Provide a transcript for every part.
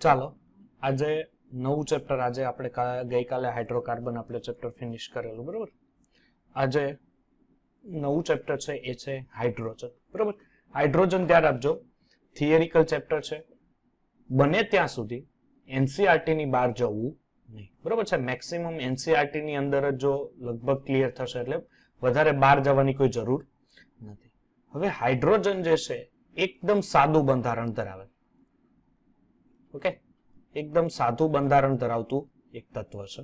ચાલો આજે નવું ચેપ્ટર, આજે આપણે ગઈકાલે હાઇડ્રોકાર્બન આપણે ચેપ્ટર ફિનિશ કરેલું, બરોબર. આજે નવું ચેપ્ટર છે એ છે હાઇડ્રોજન, બરોબર. હાઇડ્રોજન ધ્યાન આપજો, થિયરિકલ ચેપ્ટર છે, બને ત્યાં સુધી એનસીઆરટી ની બહાર જવું નહીં, બરોબર છે. મેક્સિમમ એનસીઆરટી ની અંદર જ જો લગભગ ક્લિયર થશે, એટલે વધારે બહાર જવાની કોઈ જરૂર નથી. હવે હાઇડ્રોજન જે છે એકદમ સાદું બંધારણ ધરાવે, ઓકે, એકદમ સાદું બંધારણ ધરાવતું એક તત્વ છે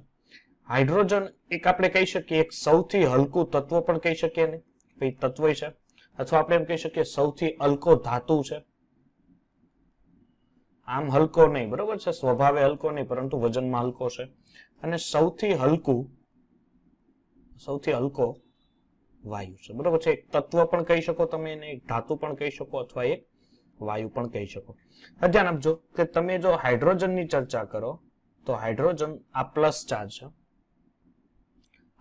હાઇડ્રોજન. એક આપણે કહી શકીએ એક સૌથી હલકું તત્વ પણ કહી શકીએ ને, ભાઈ તત્વ છે, અથવા આપણે એમ કહી શકીએ સૌથી હલકો ધાતુ છે. આમ હલકો નહીં, બરોબર છે, સ્વભાવે હલકો નહીં, પરંતુ વજનમાં હલકો છે. અને સૌથી હલકો વાયુ છે, બરોબર છે. એક તત્વ પણ કહી શકો તમે એને, એક ધાતુ પણ કહી શકો, અથવા એક વાયુ પણ કહી શકો. ધ્યાન આપજો કે તમે જો હાઇડ્રોજન ની ચર્ચા કરો તો હાઇડ્રોજન આ પ્લસ ચાર્જ છે.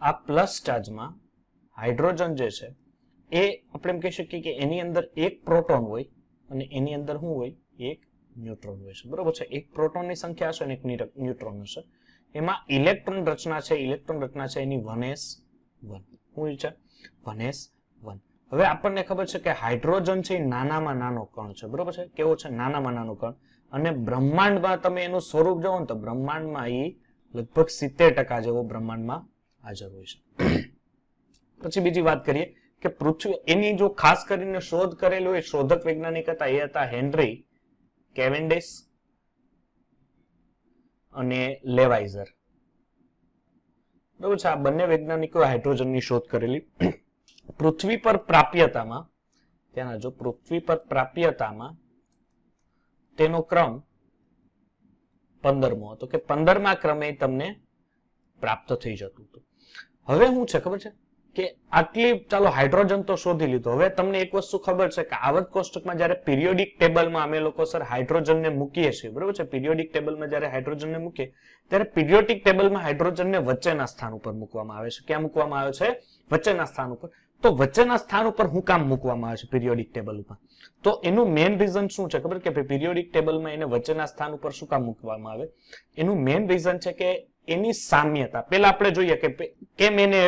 આ પ્લસ ચાર્જમાં હાઇડ્રોજન જે છે એ આપણે એમ કહી શકીએ કે એની અંદર એક પ્રોટોન હોય અને એની અંદર શું હોય, એક ન્યુટ્રોન હોય છે, બરોબર છે. એક પ્રોટોનની સંખ્યા હશે અને એક ન્યુટ્રોન હશે. એમાં ઇલેક્ટ્રોન રચના છે, એની 1s1. શું છે? 1s1. હવે આપણને ખબર છે કે હાઇડ્રોજન છે એ નાનામાં નાનો કણ છે, બરોબર છે. કેવો છે? નાનામાં નાનો કણ. અને બ્રહ્માંડમાં તમે એનું સ્વરૂપ જોવો ને તો બ્રહ્માંડમાં એ લગભગ 70% જેવો બ્રહ્માંડમાં હાજર હોય છે. પછી બીજી વાત કરીએ કે પૃથ્વી, એની જો ખાસ કરીને શોધ કરેલી હોય શોધક વૈજ્ઞાનિક હતા, એ હતા હેનરી કેવેન્ડિશ અને લેવાઇઝર, બરોબર છે. આ બંને વૈજ્ઞાનિકો હાઇડ્રોજનની શોધ કરેલી. પૃથ્વી પર પ્રાપ્યતામાં, ત્યાં જો પૃથ્વી પર પ્રાપ્યતામાં તેનો ક્રમ 15મો હતો, કે 15મા ક્રમે તમને પ્રાપ્ત થઈ જતું હતું. હવે શું છે ખબર છે કે આટલી, ચાલો હાઇડ્રોજન તો શોધી લીધો. હવે તમને એક વસ્તુ ખબર છે કે આવર્ત કોષ્ટકમાં જયારે પિરિયોડિક ટેબલમાં અમે લોકો સર હાઇડ્રોજનને મૂકીએ છીએ, બરોબર છે. પિરિયોડિક ટેબલમાં જયારે હાઇડ્રોજનને મૂકીએ ત્યારે પિરિયોડિક ટેબલમાં હાઇડ્રોજનને વચ્ચેના સ્થાન ઉપર મૂકવામાં આવે છે. ક્યાં મૂકવામાં આવે છે? વચ્ચેના સ્થાન ઉપર. તો વચ્ચેના સ્થાન ઉપર હું કામ મૂકવામાં આવે છે પિરિયોડિક ટેબલ ઉપર? તો એનું મેઇન રીઝન શું છે ખબર? કે પિરિયોડિક ટેબલમાં એને વચ્ચેના સ્થાન ઉપર શું કામ મૂકવામાં આવે? એનું મેઇન રીઝન છે કે એની સામ્યતા. પેલા આપણે જોઈએ કે કેમ એને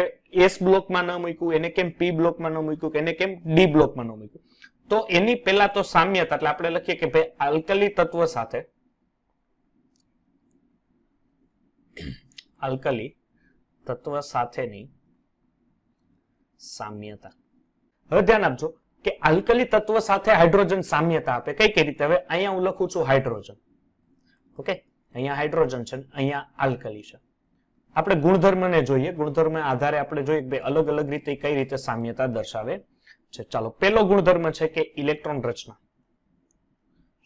એસ બ્લોકમાં ન મૂક્યું, એને કેમ પી બ્લોકમાં ન મૂક્યું, કે એને કેમ ડી બ્લોકમાં ન મૂક્યું. તો એની પેલા તો સામ્યતા, એટલે આપણે લખીએ કે ભાઈ આલ્કલી તત્વ સાથે, આલ્કલી તત્વ સાથેની સામ્યતા. હવે ધ્યાન આપજો કે આલ્કલી તત્વ સાથે હાઇડ્રોજન સામ્યતા આપે. કઈ રીતે? હવે અહીંયા હું લખું છું હાઇડ્રોજન, ઓકે, અહીંયા હાઇડ્રોજન છે, અહીંયા આલ્કલી છે. આપણે ગુણધર્મને જોઈએ, ગુણધર્મ આધારે આપણે જોઈએ કે અલગ અલગ રીતે કઈ રીતે સામ્યતા દર્શાવે છે. ચાલો, પેલો ગુણધર્મ છે કે ઇલેક્ટ્રોન રચના.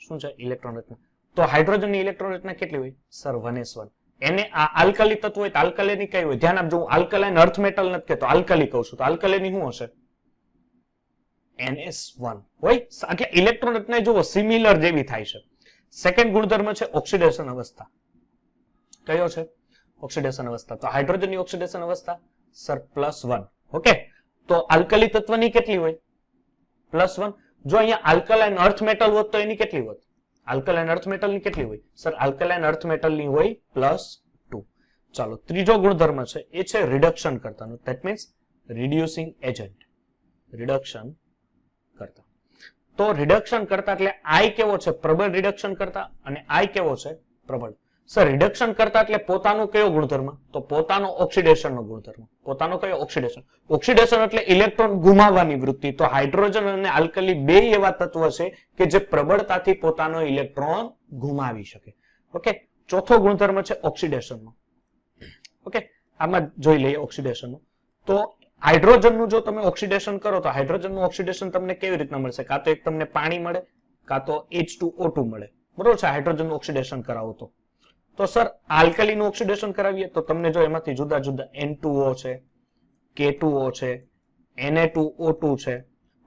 શું છે? ઇલેક્ટ્રોન રચના. તો હાઇડ્રોજનની ઇલેક્ટ્રોન રચના કેટલી હોય સર? 1s1. એને આ આલ્કલી તત્વ હોય તો આલ્કલીની કઈ હોય? ધ્યાન આપજો, હું આલ્કલાઇન અર્થ મેટલ નથી કહેતો, આલ્કલી કહું છું. તો આલ્કલીની શું હશે? NS1 હોય. એટલે ઇલેક્ટ્રોન રચના જુઓ સિમિલર જેવી થાય છે. સેકન્ડ ગુણધર્મ છે ઓક્સિડેશન અવસ્થા. કયો છે? ઓક્સિડેશન અવસ્થા. તો હાઇડ્રોજનની ઓક્સિડેશન અવસ્થા સર +1. ઓકે, તો આલ્કલી તત્વની કેટલી હોય? +1. જો અહીંયા આલ્કલાઇન અર્થ મેટલ હોત તો એની કેટલી હોત? આલ્કલાઇન અર્થ મેટલની કેટલી હોય સર? આલ્કલાઇન અર્થ મેટલની હોય +2. ચાલો, ત્રીજો ગુણધર્મ છે એ છે રિડક્શન કરતાનો. That means reducing agent. Reduction કરતા. તો રિડક્શન કરતા એટલે આઈ કેવો છે? પ્રબળ રિડક્શન કરતા. અને આઈ કેવો છે? પ્રબળ. સર રિડક્શન કરતા એટલે પોતાનો કયો ગુણધર્મ? તો પોતાનો ઓક્સિડેશનનો ગુણધર્મ. પોતાનો કયો? ઓક્સિડેશન. ઓક્સિડેશન એટલે ઇલેક્ટ્રોન ગુમાવવાની વૃત્તિ. તો હાઇડ્રોજન અને આલ્કલી બે એવા તત્વ છે કે જે પ્રબળતાથી પોતાનો ઇલેક્ટ્રોન ગુમાવી શકે. ઓકે, ચોથો ગુણધર્મ છે ઓક્સિડેશનનો. ઓકે, આમાં જોઈ લઈએ ઓક્સિડેશનનો. તો હાઇડ્રોજનનું જો તમે ઓક્સિડેશન કરો તો હાઇડ્રોજનનું ઓક્સિડેશન તમને કેવી રીતના મળશે? કાં તો એક તમને પાણી મળે, કાં તો H2O2 મળે, બરોબર છે. હાઇડ્રોજનનું ઓક્સિડેશન કરાવો તો સર આલ્કલીનું ઓક્સિડેશન કરાવીએ તો તમને જો એમાંથી જુદા જુદા N2O છે, K2O છે, Na2O2 છે,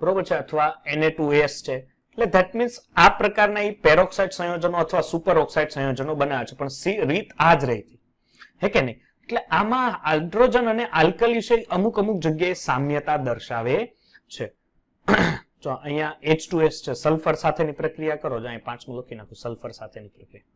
બરોબર છે, અથવા Na2S છે. એટલે ધેટ મીન્સ આ પ્રકારના એ પેરોક્સાઇડ સંયોજનો અથવા સુપર ઓક્સાઇડ સંયોજનો બનાવે છે. પણ રીત આ જ રહી હે કે નહીં? એટલે આમાં હાઇડ્રોજન અને આલ્કલી છે અમુક જગ્યાએ સામ્યતા દર્શાવે છે. જો અહીંયા H2S છે, સલ્ફર સાથેની પ્રક્રિયા કરો, જો અહીં 5મું લખી નાખું, સલ્ફર સાથેની પ્રક્રિયા.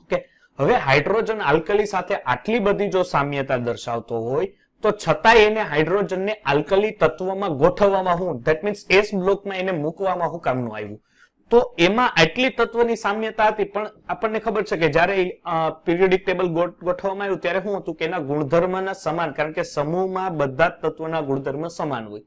ઓકે, હવે હાઇડ્રોજન આલ્કલી સાથે આટલી બધી જો સામ્યતા દર્શાવતો હોય તો છતાંય એને હાઇડ્રોજનને આલ્કલી તત્વમાં ગોઠવવામાં હું, ધેટ મીન્સ એસ બ્લોકમાં એને મૂકવામાં હું કામનું આવ્યું? તો એમાં આટલી તત્વની સામ્યતા હતી, પણ આપણને ખબર છે કે જ્યારે પીરિયોડિક ટેબલ ગોઠવવામાં આવ્યું ત્યારે શું હતું કે એના ગુણધર્મના સમાન, કારણ કે સમૂહમાં બધા તત્વોના ગુણધર્મ સમાન હોય.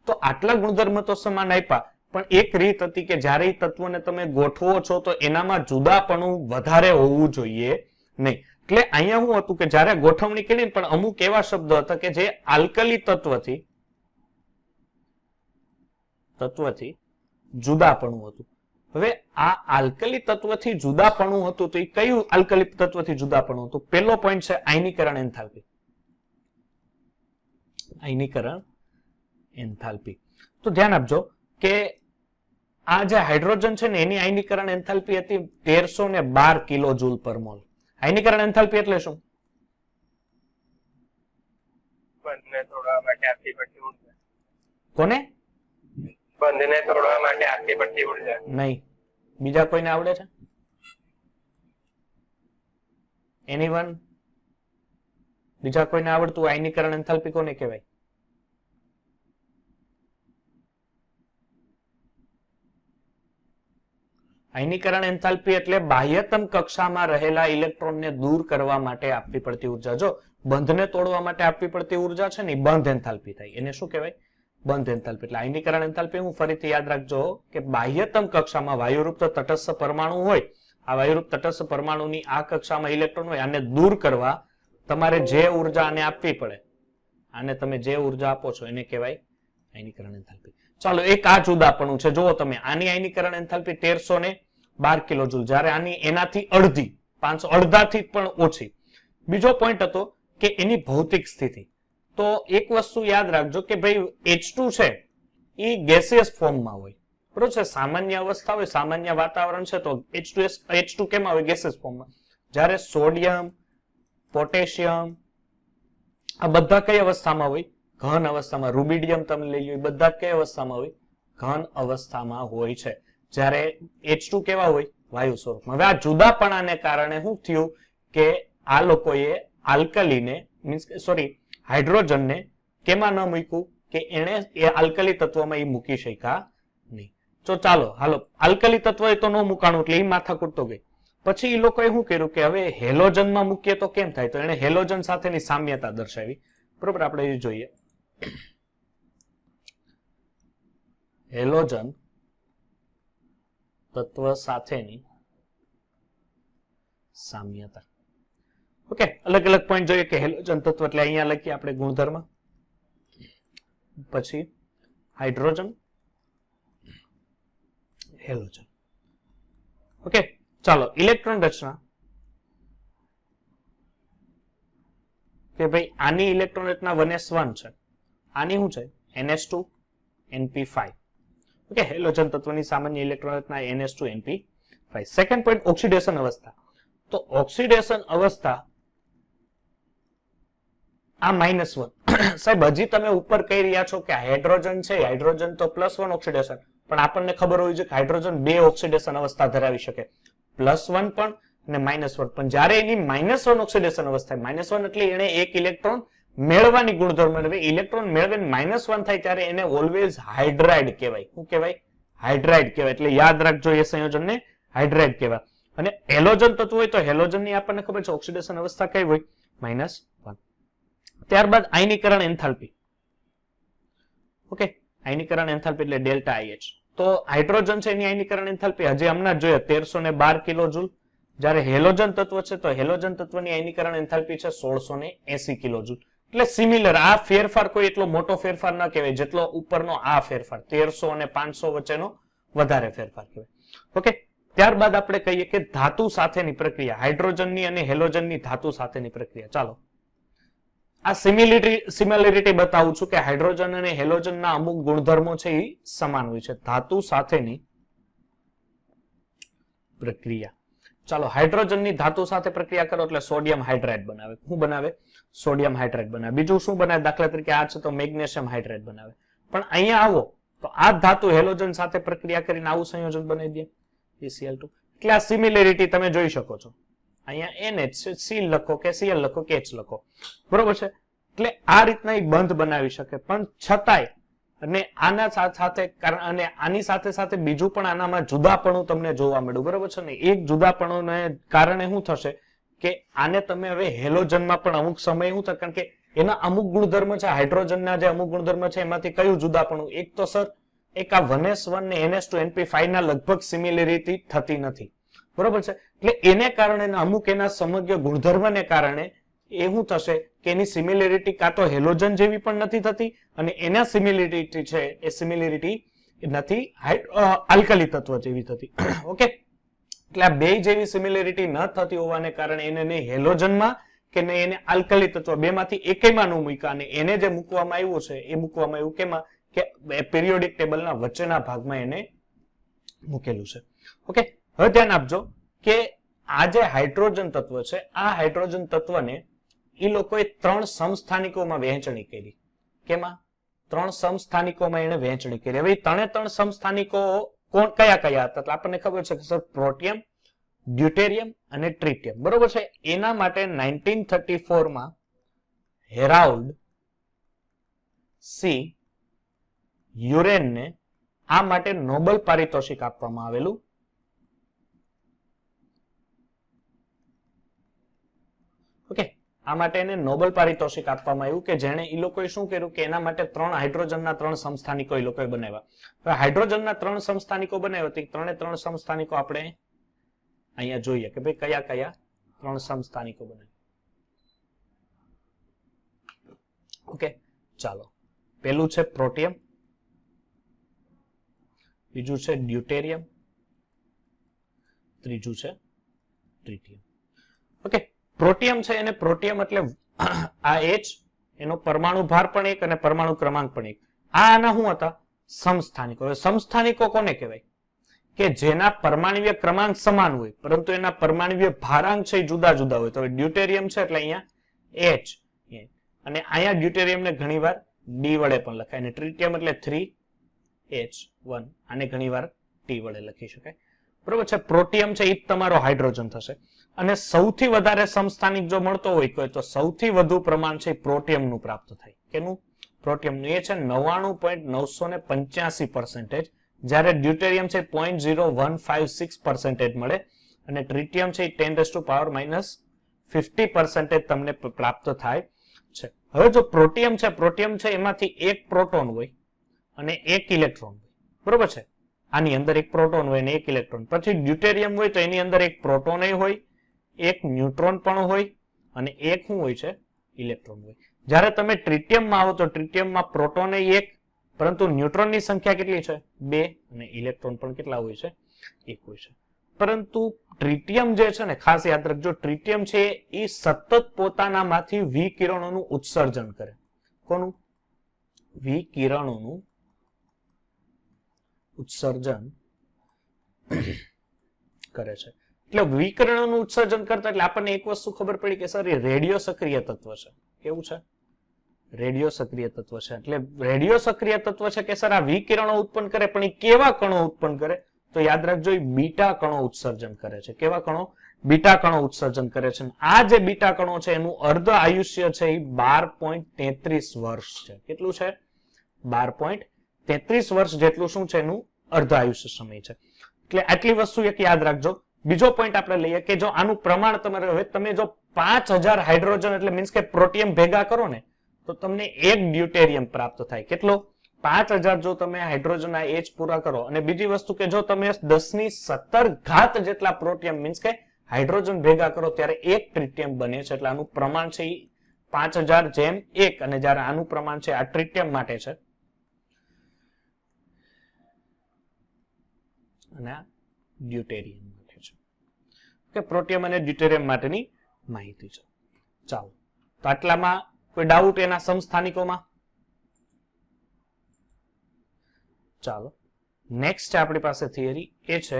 તો આટલા ગુણધર્મ તો સમાન આપ્યા, પણ એક રીત હતી કે જ્યારે તત્વોને તમે ગોઠવો છો તો એનામાં જુદાપણું વધારે હોવું જોઈએ નહીં. એટલે અહીંયા શું હતું કે જ્યારે ગોઠવણી કરી પણ અમુક એવા શબ્દો હતા કે જે આલ્કલી તત્વથી જુદાપણું હતું. હવે આ આલ્કલી તત્વથી જુદાપણું હતું તો એ કયું આલ્કલી તત્વથી જુદાપણું હતું? પહેલો પોઈન્ટ છે આયનીકરણ એન્થાલ્પી. આયનીકરણ એન્થાલ્પી. તો ધ્યાન આપજો કે આ જે હાઇડ્રોજન છે ને એની આયનીકરણ એન્થાલ્પી હતી 1312 કિલો જૂલ પર મોલ. આયનીકરણ એન્થાલ્પી એટલે શું? બંધને તોડવા માટે આપવી પડતી ઉર્જા. કોને? બંધને તોડવા માટે આપવી પડતી ઉર્જા. નહીં. બીજા કોઈને આવડે છે? એનીવન? બીજા કોઈને આવડતું? આયનીકરણ એન્થાલ્પી કોને કહેવાય? આયનીકરણ એન્થાલ્પી એટલે બાહ્યતમ કક્ષામાં રહેલા ઇલેક્ટ્રોનને દૂર કરવા માટે આપવી પડતી ઉર્જા. જો બંધને તોડવા માટે આપવી પડતી ઉર્જા છે ને બંધ એન્થાલ્પી થાય. એને શું કહેવાય? બંધ એન્થાલ્પી. એટલે આયનીકરણ એન્થાલ્પી હું ફરીથી યાદ રાખજો કે બાહ્યતમ કક્ષામાં વાયુરૂપ તટસ્થ પરમાણુ હોય, આ વાયુરૂપ તટસ્થ પરમાણુની આ કક્ષામાં ઇલેક્ટ્રોન હોય, આને દૂર કરવા તમારે જે ઉર્જા આને આપવી પડે, આને તમે જે ઉર્જા આપો છો એને કહેવાય આયનીકરણ એન્થાલ્પી. ચાલો, એક આ જુદાપણું છે. જુઓ તમે, આની આયનીકરણ એન્થાલ્પી 1312 કિલો જૂલ, જ્યારે આની એનાથી અડધી, 500 અડધાથી પણ ઓછી. બીજો પોઈન્ટ હતો કે એની ભૌતિક સ્થિતિ. તો એક વસ્તુ યાદ રાખજો કે ભાઈ H2 છે એ ગેસિયસ ફોર્મમાં હોય, બરોબર છે? સામાન્ય અવસ્થા હોય, સામાન્ય વાતાવરણ છે તો H2 કેમાં હોય? ગેસિયસ ફોર્મમાં. જ્યારે સોડિયમ, પોટેશિયમ આ બધા કઈ અવસ્થામાં હોય? ઘન અવસ્થામાં. રૂબિડિયમ તમે લઈ લો, બધા કઈ અવસ્થામાં હોય? ઘન અવસ્થામાં હોય છે. જ્યારે H2 કેવા હોય? વાયુ સ્વરૂપમાં. હવે આ જુદાપણાને કારણે શું થયું કે આ લોકોએ આલ્કલીને મીન્સ સોરી હાઇડ્રોજનને કેમાં ન મૂક્યું કે એને એ આલ્કલી તત્વમાં એ મૂકી શક્યા નહીં. તો ચાલો હાલો, આલ્કલી તત્વ એ તો ન મૂકાણું એટલે એ માથાકૂટ તો ગઈ. પછી એ લોકોએ શું કર્યું કે હવે હેલોજનમાં મૂકીએ તો કેમ થાય? તો એને હેલોજન સાથેની સામ્યતા દર્શાવી. બરોબર, આપણે એ જોઈએ. હેલોજન તત્વ સાથેની સામ્યતા. ઓકે, અલગ અલગ પોઈન્ટ જોઈએ કે હેલોજન તત્વ એટલે અહીંયા લખીએ આપણે ગુણધર્મ, પછી હાઇડ્રોજન, હેલોજન. ઓકે, ચાલો ઇલેક્ટ્રોન રચના કે ભાઈ આની ઇલેક્ટ્રોન રચના 1s1 છે, આની શું છે? ns2 np5. ઓકે, હેલોજન તત્વની સામાન્ય ઇલેક્ટ્રોન રચના ns2 np5. Second point oxidation અવસ્થા. તો ઓક્સિડેશન અવસ્થા આ -1. સાહેબ હજી તમે ઉપર કહી રહ્યા છો કે હાઇડ્રોજન છે, હાઇડ્રોજન તો +1 ઓક્સિડેશન, પણ આપણને ખબર હોવી જોઈએ કે હાઇડ્રોજન 2 ઓક્સિડેશન અવસ્થા ધરાવી શકે, +1 પણ અને -1 પણ. જ્યારે એની -1 ઓક્સિડેશન અવસ્થા, -1 એટલે એને એક ઇલેક્ટ્રોન મેળવવાની ગુણધર્મ, હવે ઇલેક્ટ્રોન મેળવીને -1 થાય ત્યારે એને ઓલવેઝ હાઇડ્રાઇડ કહેવાય. શું કહેવાય? હાઇડ્રાઇડ કહેવાય. એટલે યાદ રાખજો એ સંયોજનને હાઇડ્રાઇડ કહેવાય. અને હેલોજન તત્વ હોય તો હેલોજનની આપણને ખબર છે ઓક્સિડેશન અવસ્થા કઈ હોય? -1. ત્યારબાદ આયનીકરણ એન્થાલ્પી. ઓકે, આયનીકરણ એન્થાલ્પી એટલે ડેલ્ટા IH. તો હાઇડ્રોજન છે એની આયનીકરણ એન્થાલ્પી હજી હમણાં જોઈએ 1312 કિલો જૂલ. જ્યારે હેલોજન તત્વ છે તો હેલોજન તત્વની આયનીકરણ એન્થાલ્પી છે 1680 કિલો જૂલ. એટલે સિમિલર. આ ફેરફાર કોઈ એટલો મોટો ફેરફાર ન કહેવાય જેટલો ઉપરનો આ ફેરફાર 1300 અને 500 વચ્ચેનો વધારે ફેરફાર કહેવાય. ઓકે, ત્યારબાદ આપણે કહીએ કે ધાતુ સાથેની પ્રક્રિયા, હાઇડ્રોજનની અને હેલોજનની ધાતુ સાથેની પ્રક્રિયા. ચાલો આ સિમિલરિટી બતાવું છું કે હાઇડ્રોજન અને હેલોજનના અમુક ગુણધર્મો છે એ સમાન હોય છે. ધાતુ સાથેની પ્રક્રિયા. ચાલો, હાઇડ્રોજનની ધાતુ સાથે પ્રક્રિયા કરો એટલે સોડિયમ હાઇડ્રાઇડ બનાવે. શું બનાવે? સોડિયમ હાઇડ્રાઇડ બનાવે. બીજું શું બનાવે? દાખલા તરીકે આ છે તો મેગ્નેશિયમ હાઇડ્રાઇડ બનાવે. પણ અહીંયા આવો તો આ ધાતુ હેલોજન સાથે પ્રક્રિયા કરીને આવું સંયોજન બનાવી દે, ACl2. એટલે આ સિમિલરિટી તમે જોઈ શકો છો. અહીંયા NH છે, C લખો કે Cl લખો કે H લખો, બરોબર છે. એટલે આ રીતના એક બંધ બનાવી શકે, પણ છતાંય અને આના સાથે અને આની સાથે સાથે બીજું પણ આનામાં જુદાપણું તમને જોવા મળ્યું, બરોબર છે ને. એક જુદાપણુંને કારણે શું થશે કે આને તમે હવે હેલોજનમાં પણ અમુક સમય શું થાય, કારણ કે એના અમુક ગુણધર્મ છે, હાઇડ્રોજનના જે અમુક ગુણધર્મ છે એમાંથી કયું જુદાપણું, એક તો સર એક આ 1s1 ને NH2 NP5 ના લગભગ સિમિલરિટી થતી નથી, બરોબર છે. એટલે એને કારણે અમુક એના સમગ્ર ગુણધર્મને કારણે એ શું થશે કે એની સિમિલરિટી કાં તો હેલોજન જેવી પણ નથી થતી, અને એના સિમિલરિટી છે એ સિમિલરિટી નથી આલ્કલી તત્વ જેવી થતી. ઓકે, એટલે આ બે જેવી સિમિલરિટી ન થતી હોવાને કારણે એને હેલોજનમાં કે નહીં એને આલ્કલી તત્વ બેમાંથી એકેયમાં ન મૂક્યા, અને એને જે મૂકવામાં આવ્યું છે એ મૂકવામાં આવ્યું કેમાં કે પિરિયોડિક ટેબલના વચ્ચેના ભાગમાં એને મૂકેલું છે. ઓકે, હવે ધ્યાન આપજો કે આ જે હાઇડ્રોજન તત્વ છે, આ હાઇડ્રોજન તત્વને એ લોકોએ 3 સમસ્થાનિકોમાં વહેંચણી કરી. કેમાં? 3 સમસ્થાનિકોમાં એને વહેંચણી કરી. હવે 3 સમસ્થાનિકો કોણ કયા કયા હતા? આપણને ખબર છે કે સર પ્રોટિયમ, ડ્યુટેરિયમ અને ટ્રિટિયમ, બરોબર છે. એના માટે 1934 માં હેરાલ્ડ સી યુરેનને આ માટે નોબેલ પારિતોષિક આપવામાં આવેલું. ઓકે, આ માટે એને નોબેલ પારિતોષિક આપવામાં આવ્યું કે જેણે એ લોકોએ શું કર્યું કે એના માટે 3 હાઇડ્રોજનના 3 સમસ્થાનિકો એ લોકોએ બનાવ્યા. હવે હાઇડ્રોજનના 3 સમસ્થાનિકો બનાવ્યા તો 3 સમસ્થાનિકો આપણે અહીંયા જોઈએ કે ભાઈ કયા કયા 3 સમસ્થાનિકો બનાવ્યા. ઓકે, ચાલો. પેલું છે પ્રોટિયમ, બીજું છે ડ્યુટેરિયમ, ત્રીજું છે ટ્રિટિયમ. ઓકે, પ્રોટિયમ છે એને પ્રોટિયમ એટલે આ H એનો પરમાણુ ભાર પણ 1 અને પરમાણુ ક્રમાંક પણ 1. આ આના શું હતા? સમસ્થાનિકો. હવે સમસ્થાનિકો કોને કહેવાય? કે જેના પરમાણુય ક્રમાંક સમાન હોય પરંતુ એના પરમાણુય ભારાંક છે જુદા જુદા હોય. તો ડ્યુટેરિયમ છે એટલે અહીંયા H, અને અહીંયા ડ્યુટેરિયમને ઘણીવાર D વડે પણ લખાય, અને ટ્રિટિયમ એટલે 3H1, આને ઘણીવાર T વડે લખી શકાય, બરોબર છે. પ્રોટિયમ છે એ જ તમારો હાઇડ્રોજન થશે, અને સૌથી વધારે સમસ્થાનિક જો મળતો હોય તો સૌથી વધુ પ્રમાણ છે પ્રોટિયમનું પ્રાપ્ત થાય. કેનું? પ્રોટિયમનું. એ છે 99.985%, જ્યારે ડ્યુટેરિયમ છે 0.0156% મળે, અને ટ્રિટિયમ છે 10⁻⁻50% તમને પ્રાપ્ત થાય છે. હવે જો પ્રોટિયમ છે એમાંથી એક પ્રોટોન હોય અને એક ઇલેક્ટ્રોન હોય, બરોબર છે. આની અંદર એક પ્રોટોન હોય અને એક ઇલેક્ટ્રોન. પછી ડ્યુટેરિયમ હોય તો એની અંદર એક પ્રોટોન હોય, એક ન્યુટ્રોન પણ હોય, અને એક શું હોય છે? ઇલેક્ટ્રોન હોય. જ્યારે તમે ટ્રિટિયમમાં આવો તો ટ્રિટિયમમાં પ્રોટોન એક, પરંતુ ન્યુટ્રોનની સંખ્યા કેટલી છે? 2, અને ઇલેક્ટ્રોન પણ કેટલા હોય છે? 1 હોય છે. પરંતુ ટ્રિટિયમ જે છે ને, ખાસ યાદ રાખજો, ટ્રિટિયમ છે એ સતત પોતાનામાંથી વિકિરણોનું ઉત્સર્જન કરે. કોનું? વિકિરણોનું ઉત્સર્જન કરે છે. એટલે વિકિરણોનું ઉત્સર્જન કરતા એટલે આપણને એક વસ્તુ ખબર પડી કે સર એ રેડિયો સક્રિય તત્વ છે. કેવું છે? રેડિયો સક્રિય તત્વ છે. એટલે રેડિયો સક્રિય તત્વ છે કે સર આ વિકિરણો ઉત્પન્ન કરે, પણ એ કેવા કણો ઉત્પન્ન કરે? તો યાદ રાખજો એ બીટા કણો ઉત્સર્જન કરે છે. કેવા કણો? બીટા કણો ઉત્સર્જન કરે છે. આ જે બીટા કણો છે એનું અર્ધ આયુષ્ય છે એ 12.33 વર્ષ છે. કેટલું છે? 12.33 વર્ષ જેટલું શું છે એનું અર્ધ આયુષ્ય સમય છે. એટલે આટલી વસ્તુ એક યાદ રાખજો. બીજો પોઈન્ટ આપણે લઈએ કે જો આનું પ્રમાણ તમારે, હવે તમે જો 5000 હાઇડ્રોજન એટલે મીન્સ કે પ્રોટિયમ ભેગા કરો ને તો તમને એક ડ્યુટેરિયમ પ્રાપ્ત થાય. કેટલો? 5000 જો તમે હાઇડ્રોજન આ H પૂરા કરો, અને બીજી વસ્તુ કે જો તમે 10⁻17 જેટલા પ્રોટિયમ મીન્સ કે હાઇડ્રોજન ભેગા કરો ત્યારે એક ટ્રિટિયમ બને છે. એટલે આનું પ્રમાણ છે 5000:1, અને જ્યારે આનું પ્રમાણ છે આ ટ્રિટિયમ માટે છે અને આ ડ્યુટેરિયમ માટે છે. કે પ્રોટિયમ અને ડ્યુટેરિયમ માટેની માહિતી છે. ચાલો, તો આટલામાં કોઈ ડાઉટ એના સમસ્થાનિકોમાં? ચાલો, નેક્સ્ટ છે આપણી પાસે થિયરી, એ છે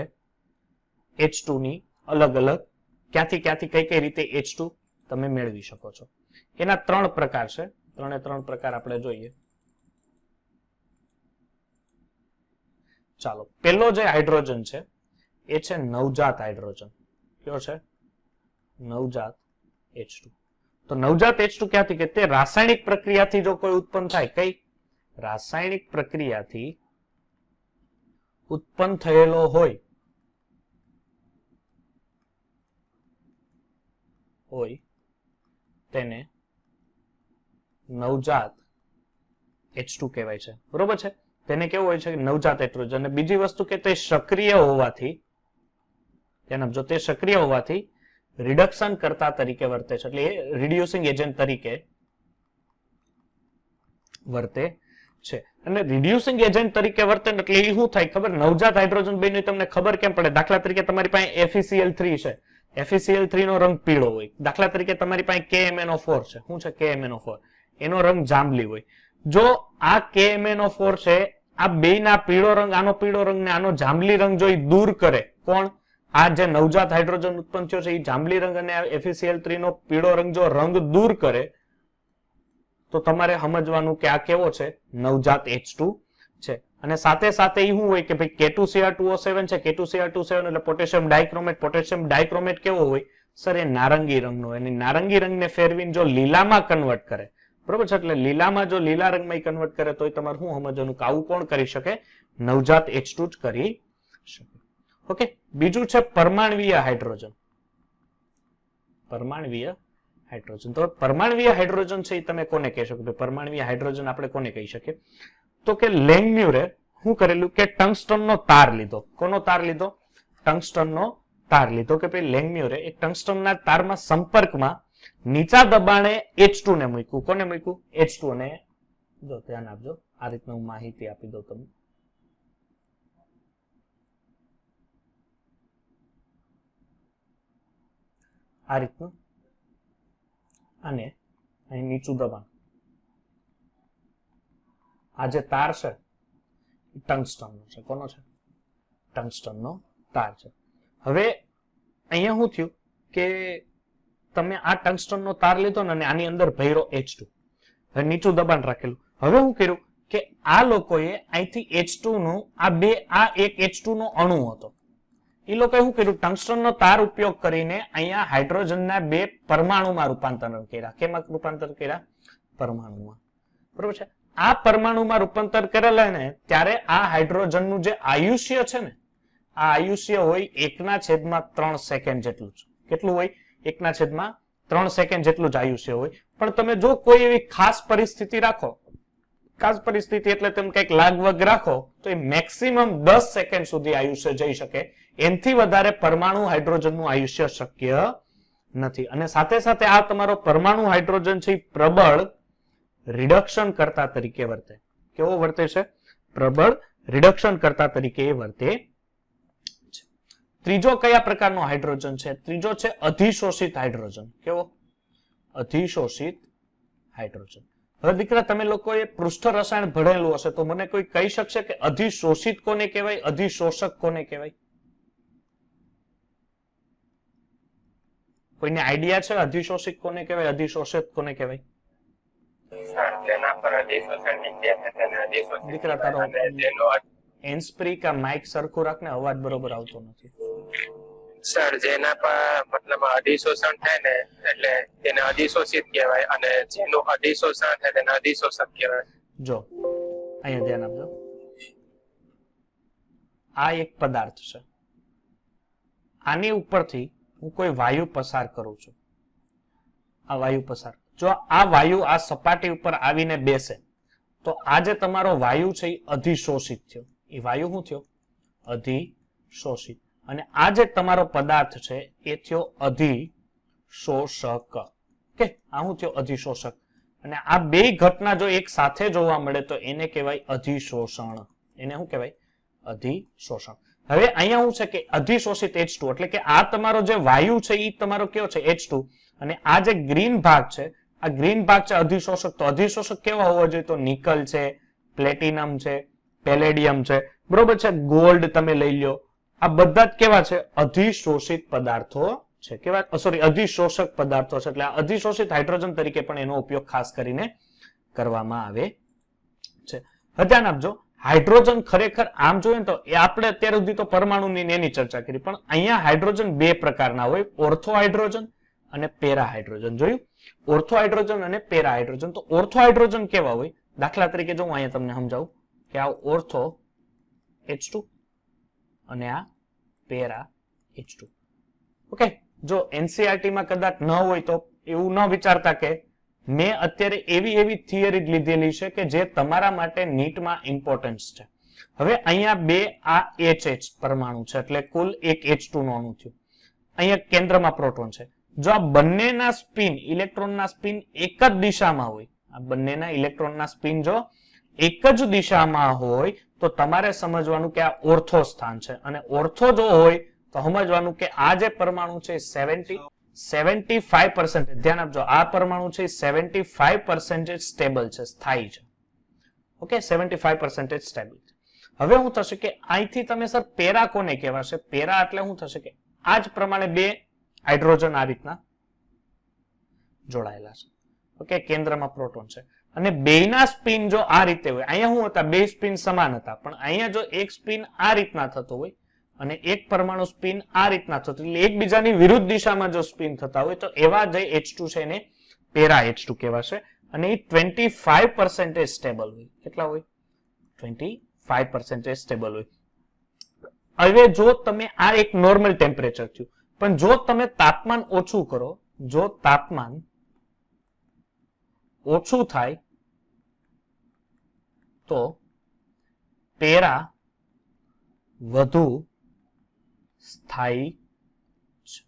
H2 ની અલગ અલગ ક્યાંથી કઈ રીતે H2 તમે મેળવી શકો છો. એના 3 પ્રકાર છે. 3 પ્રકાર આપણે જોઈએ. ચાલો, પેલો જે હાઇડ્રોજન છે એ છે નવજાત હાઇડ્રોજન. કયો છે? નવજાત H2. તો નવજાત H2 ક્યાંથી? કે તે રાસાયણિક પ્રક્રિયાથી જો કોઈ ઉત્પન્ન થાય, કઈ રાસાયણિક પ્રક્રિયાથી ઉત્પન્ન થયેલો હોય તેને નવજાત H2 કહેવાય છે. બરોબર છે? તેને કેવું હોય છે? નવજાત H2. અને બીજી વસ્તુ કે તે સક્રિય હોવાથી, ધ્યાન આપજો, તે સક્રિય હોવાથી રિડક્શન કરતા તરીકે વર્તે છે, એટલે રિડ્યુસિંગ એજન્ટ તરીકે વર્તે છે. અને રિડ્યુસિંગ એજન્ટ તરીકે વર્તે એટલે એ શું થાય ખબર? નવજાત હાઇડ્રોજન બન્યું તમને ખબર કેમ પડે? દાખલા તરીકે તમારી પાસે FeCl3 છે, FeCl3 નો રંગ પીળો હોય. દાખલા તરીકે તમારી પાસે KMnO4 છે. શું છે? KMnO4. એનો રંગ જાંબલી હોય. જો આ KMnO4 છે, આ બેયના પીળો રંગ, આનો પીળો રંગ ને આનો જાંબલી રંગ જો દૂર કરે, કોણ? આ જે નવજાત હાઇડ્રોજન ઉત્પન્ન થયો છે એ જાંબલી રંગ અને FeCl3 નો પીળો રંગ જો રંગ દૂર કરે તો તમારે સમજવાનું કે આ કેવો છે? નવજાત H2 છે. અને સાથે સાથે એ શું હોય કે ભાઈ K2Cr2O7 છે, K2Cr2O7 એટલે પોટેશિયમ ડાયક્રોમેટ. પોટેશિયમ ડાયક્રોમેટ કેવો હોય સર? એ નારંગી રંગનો હોય. અને નારંગી રંગને ફેરવીને જો લીલામાં કન્વર્ટ કરે, બરોબર છે, એટલે લીલામાં જો લીલા રંગમાં કન્વર્ટ કરે તો તમારે શું સમજવાનું કે આવું કોણ કરી શકે? નવજાત H2 જ કરી શકે. ઓકે. બીજું છે પરમાણવીય હાઇડ્રોજન. પરમાણવીય હાઇડ્રોજન. તો પરમાણવીય હાઇડ્રોજન છે એ તમે કોને કહી શકો? પરમાણવીય હાઇડ્રોજન આપણે કોને કહી શકીએ? તો કે લેંગમ્યુરે શું કરેલું કે ટંગસ્ટનનો તાર લીધો. કોનો તાર લીધો? ટંગસ્ટનનો તાર લીધો. કે ભાઈ લેંગમ્યુરે એક ટંગસ્ટનના તારમાં સંપર્કમાં નીચા દબાણે H2 ને મૂક્યું. કોને મૂક્યું? H2 ને. જો ધ્યાન આપજો, આ રીતના હું માહિતી આપી દઉં તમને. આ રીતનું, અને અહીં નીચું દબાણ. આ જે તાર છે ટંગસ્ટનનો છે. કોનો છે? ટંગસ્ટનનો તાર છે. હવે અહીંયા શું થયું કે તમે આ ટંગસ્ટનનો તાર લીધો ને અને આની અંદર ભર્યો H2. હવે નીચું દબાણ રાખેલું. હવે શું કર્યું કે આ લોકોએ અહીંથી H2 નું આ એક H2 નો અણુ હતો, એ લોકોએ શું કર્યું? ટંગસ્ટનનો તાર ઉપયોગ કરીને અહીંયા હાઇડ્રોજનના બે પરમાણુમાં રૂપાંતરણ કર્યા. કેમાં રૂપાંતર કર્યા? પરમાણુમાં. બરોબર છે? આ પરમાણુમાં રૂપાંતર કરેલા ને ત્યારે આ હાઇડ્રોજનનું જે આયુષ્ય છે ને, આ આયુષ્ય હોય 1/3 સેકન્ડ જેટલું જ. કેટલું હોય? 1/3 સેકન્ડ જેટલું જ આયુષ્ય હોય. પણ તમે જો કોઈ એવી ખાસ પરિસ્થિતિ રાખો, ખાસ પરિસ્થિતિ એટલે તમે કઈક લાગવગ રાખો, તો એ મેક્સિમમ 10 સેકન્ડ સુધી આયુષ્ય જઈ શકે. એનથી વધારે પરમાણુ હાઇડ્રોજનનું આયુષ્ય શક્ય નથી. અને સાથે સાથે આ તમારો પરમાણુ હાઇડ્રોજન છે પ્રબળ રિડક્શન કરતા તરીકે વર્તે. કેવો વર્તે છે? પ્રબળ રિડક્શન કરતા તરીકે વર્તે છે. ત્રીજો કયા પ્રકારનો હાઇડ્રોજન છે? ત્રીજો છે અધિશોષિત હાઇડ્રોજન. કેવો? અધિશોષિત હાઇડ્રોજન. હવે દીકરા તમે લોકોએ પૃષ્ઠ રસાયણ ભણેલું હશે તો મને કોઈ કહી શકશે કે અધિશોષિત કોને કહેવાય, અધિશોષક કોને કહેવાય? કોઈને આઈડિયા છે અધિશોષિત કોને કહેવાય, અધિશોષિત કોને કહેવાય? જેના પર અધિશોષણ નીકળે છે તેને અધિશોષિત દીકરા તારો અને જેનો હેન્ડસ્પ્રી કા માઇક સરખું રાખને, અવાજ બરોબર આવતો નથી. સર જેના પર મતલબ અધિશોષણ થાય ને એટલે તેને અધિશોષિત કહેવાય, અને જેનું અધિશોષણ થાય તેને અધિશોષક કહેવાય. જો અહીંયા ધ્યાન આપજો, આ એક પદાર્થ છે, આની ઉપરથી હું કોઈ વાયુ પસાર કરું છું. આ વાયુ પસાર, જો આ વાયુ આ સપાટી ઉપર આવીને બેસે તો આ જે તમારો વાયુ છે એ અધિશોષિત થયો. એ વાયુ શું થયો? અધિશોષિત. અને આ જે તમારો પદાર્થ છે એ થયો અધિશોષક. કે આ શું થયો? અધિશોષક. અને આ બે ઘટના જો એક સાથે જોવા મળે તો એને કહેવાય અધિશોષણ. એને શું કહેવાય? અધિશોષણ. હવે અહીંયા શું છે કે અધિશોષિત H2 એટલે કે આ તમારો જે વાયુ છે એ તમારો કયો છે? H2. અને આ જે ગ્રીન ભાગ છે, આ ગ્રીન ભાગ છે અધિશોષક. તો અધિશોષક કેવા હોવા જોઈએ? તો નિકલ છે, પ્લેટિનમ છે, પેલેડિયમ છે, બરોબર છે, ગોલ્ડ તમે લઈ લો. આ બધા જ કેવા છે? અધિશોષિત પદાર્થો છે. કેવા? સોરી, અધિશોષક પદાર્થો છે. એટલે આ અધિશોષિત હાઇડ્રોજન તરીકે પણ એનો ઉપયોગ ખાસ કરીને કરવામાં આવે છે. ધ્યાન આપજો, હાઇડ્રોજન ખરેખર આમ જોઈએ તો એ આપણે અત્યાર સુધી તો પરમાણુની એની ચર્ચા કરી, પણ અહીંયા હાઇડ્રોજન બે પ્રકારના હોય, ઓર્થો હાઇડ્રોજન અને પેરા હાઇડ્રોજન. જોયું? ઓર્થો હાઇડ્રોજન અને પેરા હાઇડ્રોજન. તો ઓર્થો હાઇડ્રોજન કેવા હોય? દાખલા તરીકે જો હું અહીંયા તમને સમજાવું કે આ ઓર્થો H2 અને આ પેરા H2. ઓકે, જો NCERT માં કદાચ ન હોય તો એવું ન વિચારતા કે મેં અત્યારે એવી થિયરી લીધેલી છે કે જે તમારા માટે નીટમાં ઇમ્પોર્ટન્સ છે. હવે અહીંયા બે આ HH પરમાણુ છે એટલે કુલ એક H2 નું અણુ થયું. અહીંયા કેન્દ્રમાં પ્રોટોન છે. જો આ બંનેના સ્પિન, ઇલેક્ટ્રોનના સ્પિન એક જ દિશામાં હોય, આ બંનેના ઇલેક્ટ્રોનના સ્પિન જો એક જ દિશામાં હોય તો તમારે સમજવાનું કે આ ઓર્થો સ્થાન છે. અને ઓર્થો જો હોય તો સમજવાનું કે આ જે પરમાણુ છે 75% ધ્યાન આપજો, આ પરમાણુ છે 75% સ્ટેબલ છે, સ્થાયી છે. ઓકે, 75% સ્ટેબલ છે. હવે શું થશે કે અહીંથી તમે સર પેરા કોને કહેવાશે? પેરા એટલે શું થશે કે આ જ પ્રમાણે બે હાઇડ્રોજન આ રીતના જોડાયેલા છે. ઓકે, કેન્દ્રમાં પ્રોટોન છે અને બેયના સ્પિન જો આ રીતે હોય, અહીંયા શું હતા? બે સ્પિન સમાન હતા, પણ અહીંયા જો એક સ્પિન આ રીતના થતો હોય અને એક પરમાણુ સ્પિન આ રીતના થતો, એટલે એકબીજાની વિરુદ્ધ દિશામાં જો સ્પિન થતા હોય તો એવા જે H2 છે એને પેરા H2 કહેવાશે. અને એ 25% સ્ટેબલ હોય. કેટલા હોય? 25% સ્ટેબલ હોય. હવે જો તમે આ એક નોર્મલ ટેમ્પરેચર થયું, પણ જો તમે તાપમાન ઓછું કરો, જો તાપમાન ઓછું થાય તો પેરા વધુ સ્થાયી છે.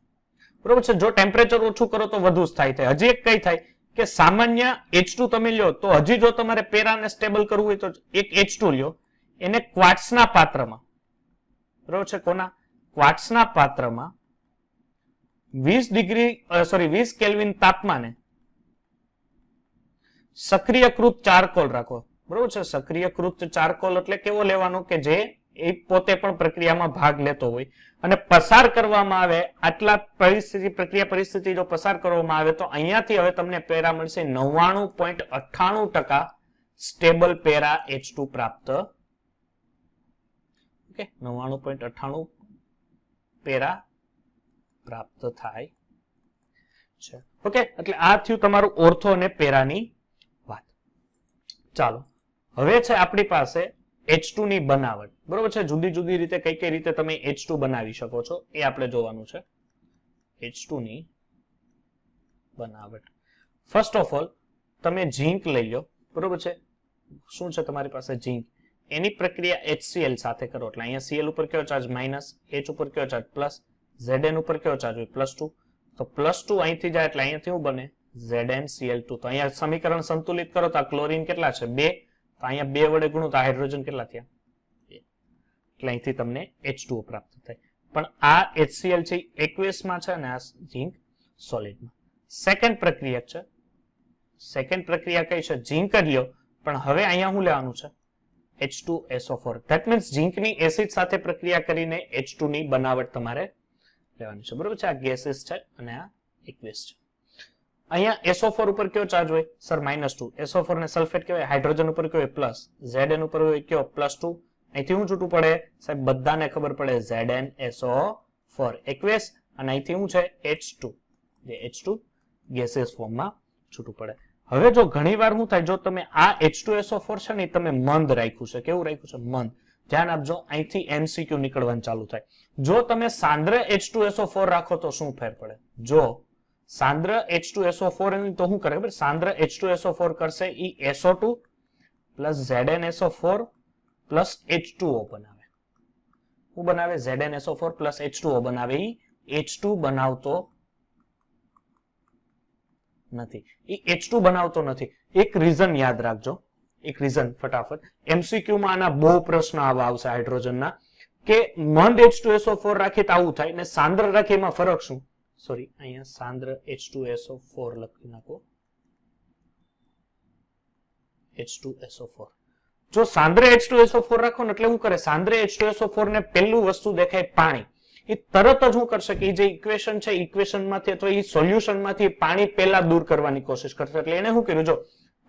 બરોબર છે? જો ટેમ્પરેચર ઓછું કરો તો વધુ સ્થાયી થાય. હજી એક કઈ થાય કે સામાન્ય H2 તમે લ્યો તો હજી જો તમારે પેરાને સ્ટેબલ કરવું હોય તો એક H2 લ્યો, એને ક્વાર્ટ્સના પાત્રમાં, બરોબર છે? કોના? ક્વાર્ટ્સના પાત્રમાં 20 કેલ્વિન તાપમાને સક્રિયકૃત ચારકોલ રાખો. બરોબર છે? સક્રિયકૃત ચારકોલ એટલે કેવો લેવાનો કે જે એ પોતે પણ પ્રક્રિયામાં ભાગ લેતો હોય અને પસાર કરવામાં આવે. આટલા પ્રક્રિયા પરિસ્થિતિ જો પસાર કરવામાં આવે તો અહીંયાથી હવે તમને પેરા મળશે 99.98% સ્ટેબલ પેરા H2 પ્રાપ્ત. ઓકે, 99.98 પેરા પ્રાપ્ત થાય છે. ઓકે, એટલે આ થયું તમારું ઓર્થો અને પેરાની વાત. ચાલો, હવે છે આપણી પાસે H2 ની બનાવટ. બરોબર છે? જુદી જુદી રીતે કઈ કઈ રીતે તમે H2 બનાવી શકો છો એ આપણે જોવાનું છે. H2 ની બનાવટ. ફર્સ્ટ ઓફ ઓલ તમે ઝીંક લઈ લો. બરોબર છે? શું છે તમારી પાસે? ઝીંક. એની પ્રક્રિયા HCl સાથે કરો એટલે અહીંયા Cl ઉપર કયો ચાર્જ? માઇનસ. H ઉપર કયો ચાર્જ? પ્લસ. Zn ઉપર કયો ચાર્જ હોય? +2. તો +2 અહીંથી જાય એટલે અહીંયાથી શું બને? ZnCl2. તો અહીંયા સમીકરણ સંતુલિત કરો તો આ ક્લોરીન કેટલા છે? 2. તો અહીંયા 2 વડે ગુણો તો હાઇડ્રોજન કેટલા થયા? 2. એટલે અહીંથી તમને H2O પ્રાપ્ત થાય. પણ આ HCl છે aqueous માં છે અને આ ઝીંક સોલિડમાં. સેકન્ડ પ્રક્રિયા છે. સેકન્ડ પ્રક્રિયા કઈ છે? ઝીંક જ લ્યો, પણ હવે અહીંયા શું લેવાનું છે? H2SO4. ધેટ મીન્સ ઝીંકની એસિડ સાથે પ્રક્રિયા કરીને H2 ની બનાવટ તમારે લેવાની છે. બરોબર છે? આ ગેસીસ છે અને આ aqueous છે. અહીંયા SO4 ઉપર કયો ચાર્જ હોય? સર -2. SO4 ને સલ્ફેટ કહેવાય. હાઇડ્રોજન ઉપર કયો હોય? પ્લસ. Zn ઉપર હોય કયો? +2. અહીંથી શું છૂટું પડે? સાહેબ બધાને ખબર પડે ZnSO4 aqueous અને અહીંથી શું છે? H2. જે H2 ગેસિયસ ફોર્મમાં છૂટું પડે. હવે જો ઘણીવાર શું થાય, જો તમે આ H2SO4 છે ને તમે મંદ રાખ્યું છે. કેવું રાખ્યું છે? મંદ. ધ્યાન આપજો, અહીંથી MCQ નીકળવાનું ચાલુ થાય. જો તમે સાંદ્ર H2SO4 રાખો તો શું ફેર પડે? જો સાંદ્ર H2SO4 તો શું કરે ખબર? સાંદ્ર H2SO4 કરશે ઈ SO2 plus ZnSO4 plus H2O બનાવે. શું બનાવે? ZnSO4 પ્લસ H2O બનાવે. ઈ H2 બનાવતો નથી. ઈ H2 બનાવતો નથી. એક રીઝન યાદ રાખજો. એક રીઝન ફટાફટ. MCQ માં આના બહુ પ્રશ્ન આવા આવશે હાઇડ્રોજનના કે મંદ H2SO4 રાખીએ તો આવું થાય ને સાંદ્ર રાખીએ એમાં ફરક શું? સોરી, અહીંયા સાંદ્ર H2SO4 લખી નાખો. H2SO4. જો સાંદ્ર H2SO4 રાખો ને એટલે શું કરે? સાંદ્ર H2SO4 ને પહેલું વસ્તુ દેખાય પાણી. એ તરત જ શું કરશે કે જે ઇક્વેશન છે ઇક્વેશન માંથી અથવા એ સોલ્યુશન માંથી પાણી પહેલા દૂર કરવાની કોશિશ કરશે. એટલે એને શું કર્યું? જો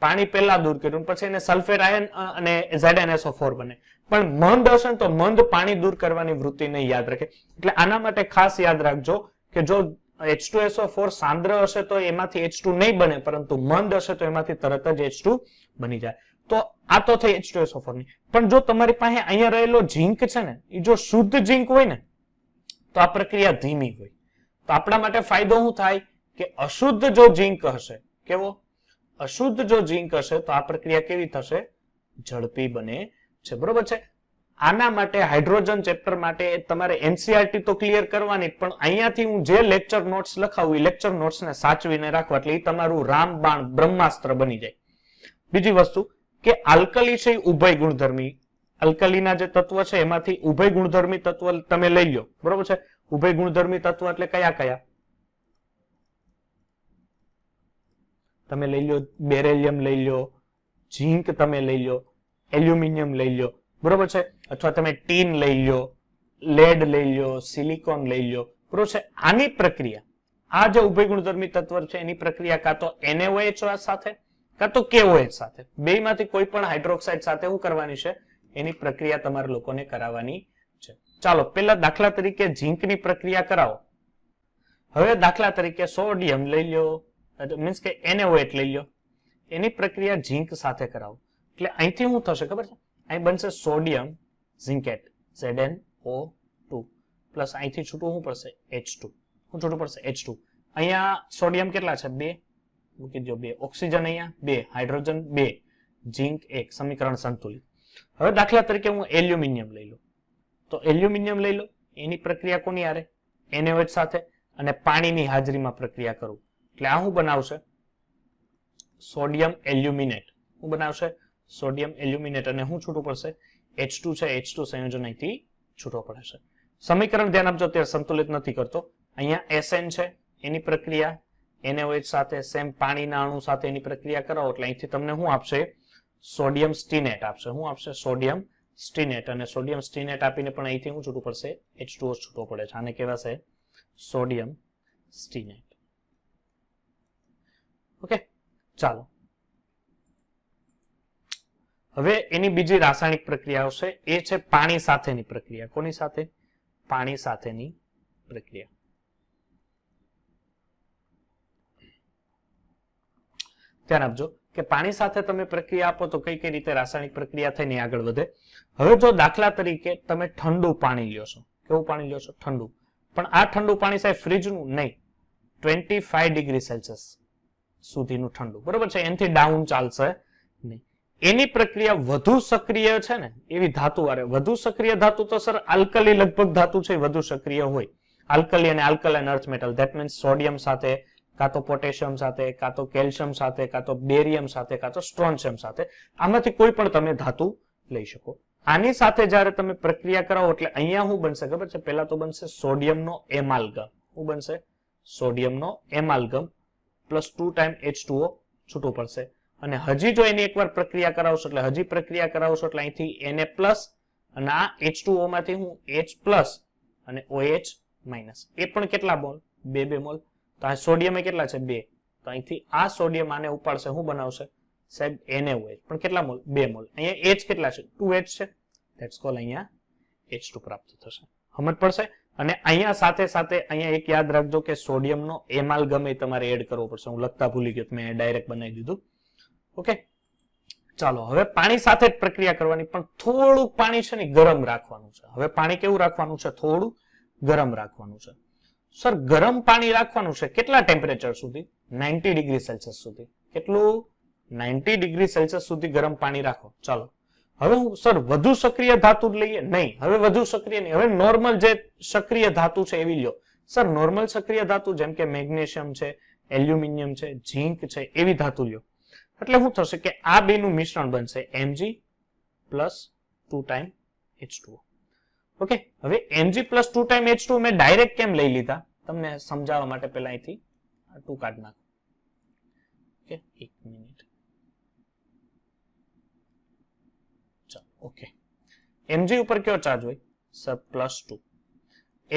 પાણી પહેલા દૂર કર્યું પછી એને સલ્ફેટ આયન અને ZnSO4 બને. પણ મંદ હશે તો મંદ પાણી દૂર કરવાની વૃત્તિને યાદ રાખે. એટલે આના માટે ખાસ યાદ રાખજો કે જો H2SO4 સાંદ્ર હશે તો એમાંથી H2 નહીં બને, પરંતુ મંદ હશે તો એમાંથી તરત જ H2 બની જાય. તો આ તો થઈ H2SO4 ની. પણ જો તમારી પાસે અહીંયા રહેલો ઝીંક છે ને, એ જો શુદ્ધ ઝીંક હોય ને તો આ પ્રક્રિયા ધીમી હોય. તો આપણા માટે ફાયદો શું થાય કે અશુદ્ધ જો ઝીંક હશે, કેવો અશુદ્ધ જો ઝીંક હશે તો આ પ્રક્રિયા કેવી થશે? ઝડપી બને છે. બરોબર છે. આના માટે હાઇડ્રોજન ચેપ્ટર માટે તમારે એનસીઆરટી તો ક્લિયર કરવાની, પણ અહીંયાથી હું જે લેક્ચર નોટ્સ લખાવું એ લેક્ચર નોટ્સને સાચવીને રાખવા, એટલે એ તમારું રામબાણ બ્રહ્માસ્ત્ર બની જાય. બીજી વસ્તુ કે આલ્કલી છે એ ઉભય ગુણધર્મી, આલ્કલીના જે તત્વ છે એમાંથી ઉભય ગુણધર્મી તત્વ તમે લઈ લો. બરોબર છે. ઉભય ગુણધર્મી તત્વ એટલે કયા કયા? તમે લઈ લો બેરેલિયમ લઈ લો, ઝીંક તમે લઈ લો, એલ્યુમિનિયમ લઈ લો. બરોબર છે. અથવા તમે ટીન લઈ લો, લેડ લઈ લો, સિલિકોન લઈ લો. બરોબર છે. આની પ્રક્રિયા, આ જે ઉભય ગુણધર્મી તત્વ છે એની પ્રક્રિયા કાં તો NaOH સાથે કાં તો KOH સાથે, બેમાંથી કોઈ પણ હાઇડ્રોક્સાઇડ સાથે શું કરવાની છે? એની પ્રક્રિયા તમારે લોકોને કરાવવાની છે. ચાલો પહેલા દાખલા તરીકે ઝીંકની પ્રક્રિયા કરાવો. હવે દાખલા તરીકે સોડિયમ લઈ લો, મીન્સ કે NaOH લઈ લો, એની પ્રક્રિયા ઝીંક સાથે કરાવો. એટલે અહીંથી શું થશે ખબર છે? અહીં બનશે સોડિયમ ઝિંકેટ ZnO2 પ્લસ અહીંથી છૂટું શું પડશે? H2. શું છૂટું પડશે? H2. અહીંયા સોડિયમ કેટલા છે? 2 મૂકી દો, 2 ઓક્સિજન, અહીંયા 2 હાઇડ્રોજન, 2 ઝિંક 1. સમીકરણ સંતુલિત. હવે દાખલા તરીકે હું એલ્યુમિનિયમ લઈ લઉં, તો એલ્યુમિનિયમ લઈ લો, એની પ્રક્રિયા કોની હારે? NaOH સાથે, અને પાણીની હાજરીમાં પ્રક્રિયા કરું એટલે આ શું બનાવશે? Sodium aluminate. શું બનાવશે? Sodium aluminate. અને શું છૂટું પડશે? H2 છે. H2 સંયોજન અહીંથી છૂટો પડે છે. સમીકરણ ધ્યાન આપજો, અત્યારે સંતુલિત નથી કરતો. અહીંયા SN છે, એની પ્રક્રિયા NaOH સાથે, સેમ પાણીના અણુ સાથે એની પ્રક્રિયા કરાવો એટલે અહીંથી તમને શું આપશે? સોડિયમ સ્ટીનેટ આપશે. શું આપશે? સોડિયમ સ્ટીનેટ. અને સોડિયમ સ્ટીનેટ આપીને પણ અહીંથી શું છૂટું પડશે? H2O છૂટો પડે છે. આને કહેવાશે સોડિયમ સ્ટીનેટ. ઓકે, ચાલો હવે એની બીજી રાસાયણિક પ્રક્રિયા આવશે, એ છે પાણી સાથેની પ્રક્રિયા. કોની સાથે? પાણી સાથેની પ્રક્રિયા. ધ્યાન આપજો કે પાણી સાથે તમે પ્રક્રિયા આપો તો કઈ કઈ રીતે રાસાયણિક પ્રક્રિયા થઈને આગળ વધે. હવે જો દાખલા તરીકે તમે ઠંડુ પાણી લ્યો છો, કેવું પાણી લ્યો છો? ઠંડુ. પણ આ ઠંડુ પાણી સાહેબ ફ્રીજનું નહીં, 25 ડિગ્રી સેલ્સિયસ સુધીનું ઠંડુ. બરોબર છે. એનાથી ડાઉન ચાલશે નહીં. એની પ્રક્રિયા વધુ સક્રિય છે ને એવી ધાતુ વાળે. વધુ સક્રિય ધાતુ તો સર આલ્કલી લગભગ ધાતુ છે વધુ સક્રિય હોય. આલ્કલી અને alkaline earth metal, that means sodium સાથે, કાં તો પોટેશિયમ સાથે, કાં તો કેલ્શિયમ સાથે, કાં તો બેરિયમ સાથે, કાં તો સ્ટ્રોન્શિયમ સાથે, આમાંથી કોઈ પણ તમે ધાતુ લઈ શકો. આની સાથે જ્યારે તમે પ્રક્રિયા કરાવો એટલે અહીંયા શું બનશે ખબર છે? પહેલા તો બનશે સોડિયમનો એમાલ્ગમ. શું બનશે? સોડિયમનો એમાલ્ગમ પ્લસ 2 ટાઈમ H2O છૂટું પડશે. અને હજી જો એની એકવાર પ્રક્રિયા કરાવશો એટલે હજી પ્રક્રિયા કરાવશો એટલે અહીંથી Na પ્લસ અને આ H2O માંથી હું H અને OH માઇનસ. એ પણ કેટલા મોલ? 2 મોલ. તો આ સોડિયમ એ કેટલા છે? 2. તો અહીંથી આ સોડિયમ આને ઉપાડશે, શું બનાવશે સાહેબ? NaOH. પણ કેટલા મોલ? 2 મોલ. અહીંયા H કેટલા છે? 2H છે. ધેટ્સ કોલ અહીંયા H2 પ્રાપ્ત થશે. સમજ પડશે? અને અહીંયા સાથે સાથે અહીંયા એક યાદ રાખજો કે સોડિયમનો એમાલ્ગમ એ તમારે એડ કરવો પડશે. હું લખતા ભૂલી ગયો, મેં ડાયરેક્ટ બનાવી દીધું. ઓકે, ચાલો હવે પાણી સાથે જ પ્રક્રિયા કરવાની, પણ થોડુંક પાણી છે ને ગરમ રાખવાનું છે. હવે પાણી કેવું રાખવાનું છે? થોડું ગરમ રાખવાનું છે. સર ગરમ પાણી રાખવાનું છે કેટલા ટેમ્પરેચર સુધી? 90 ડિગ્રી સેલ્સિયસ સુધી. કેટલું? 90 ડિગ્રી સેલ્સિયસ સુધી ગરમ પાણી રાખો. ચાલો હવે હું સર વધુ સક્રિય ધાતુ લઈએ? નહીં, હવે વધુ સક્રિય નહીં, હવે નોર્મલ જે સક્રિય ધાતુ છે એવી લ્યો. સર નોર્મલ સક્રિય ધાતુ જેમ કે મેગ્નેશિયમ છે, એલ્યુમિનિયમ છે, ઝીંક છે, એવી ધાતુ લ્યો. એટલે શું થશે કે આ બેનું મિશ્રણ બનશે Mg plus 2 time H2O. Okay, હવે Mg પ્લસ 2 ટાઈમ H2O મેં ડાયરેક્ટ કેમ લઈ લીધા તમને સમજાવવા માટે પહેલા અહીંથી 2 કાઢ નાખો. Okay, 1 minute. ચાલો, ઓકે. Mg ઉપર કયો ચાર્જ હોય? સર +2.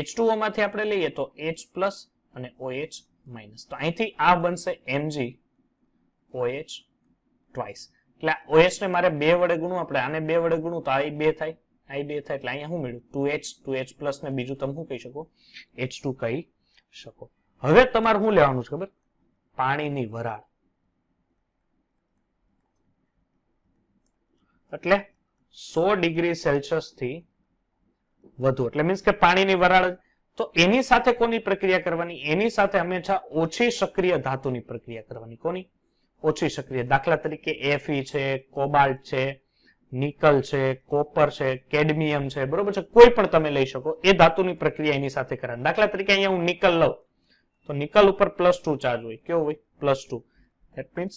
H2O માંથી આપણે લઈએ તો H પ્લસ અને OH માઇનસ. તો અહીંથી આ બનશે Mg OH ટ્વાઇસ. એટલે OH ને મારે 2 વડે ગુણવું, આપણે આને 2 વડે ગુણવું તો આ 2 થાય, આ 2 થાય, એટલે અહીંયા શું મળ્યું? 2H પ્લસ ને બીજું તમે શું કહી શકો? H2 કહી શકો. હવે તમારે શું લેવાનું છે ખબર? પાણીની વરાળ. એટલે 100 ડિગ્રી સેલ્સિયસ થી વધુ, એટલે મીન્સ કે પાણીની વરાળ. તો એની સાથે કોની પ્રક્રિયા કરવાની? એની સાથે હંમેશા ઓછી સક્રિય ધાતુની પ્રક્રિયા કરવાની. કોની? ઓછી સક્રિય. દાખલા તરીકે Fe છે, કોબાલ્ટ છે, નિકલ છે, કોપર છે, કેડમિયમ છે, બરોબર છે, કોઈ પણ તમે લઈ શકો. એ ધાતુની પ્રક્રિયા એની સાથે કરવાની. દાખલા તરીકે અહીંયા હું નિકલ લઉં તો નિકલ ઉપર +2 ચાર્જ હોય. કેવો હોય? +2. That means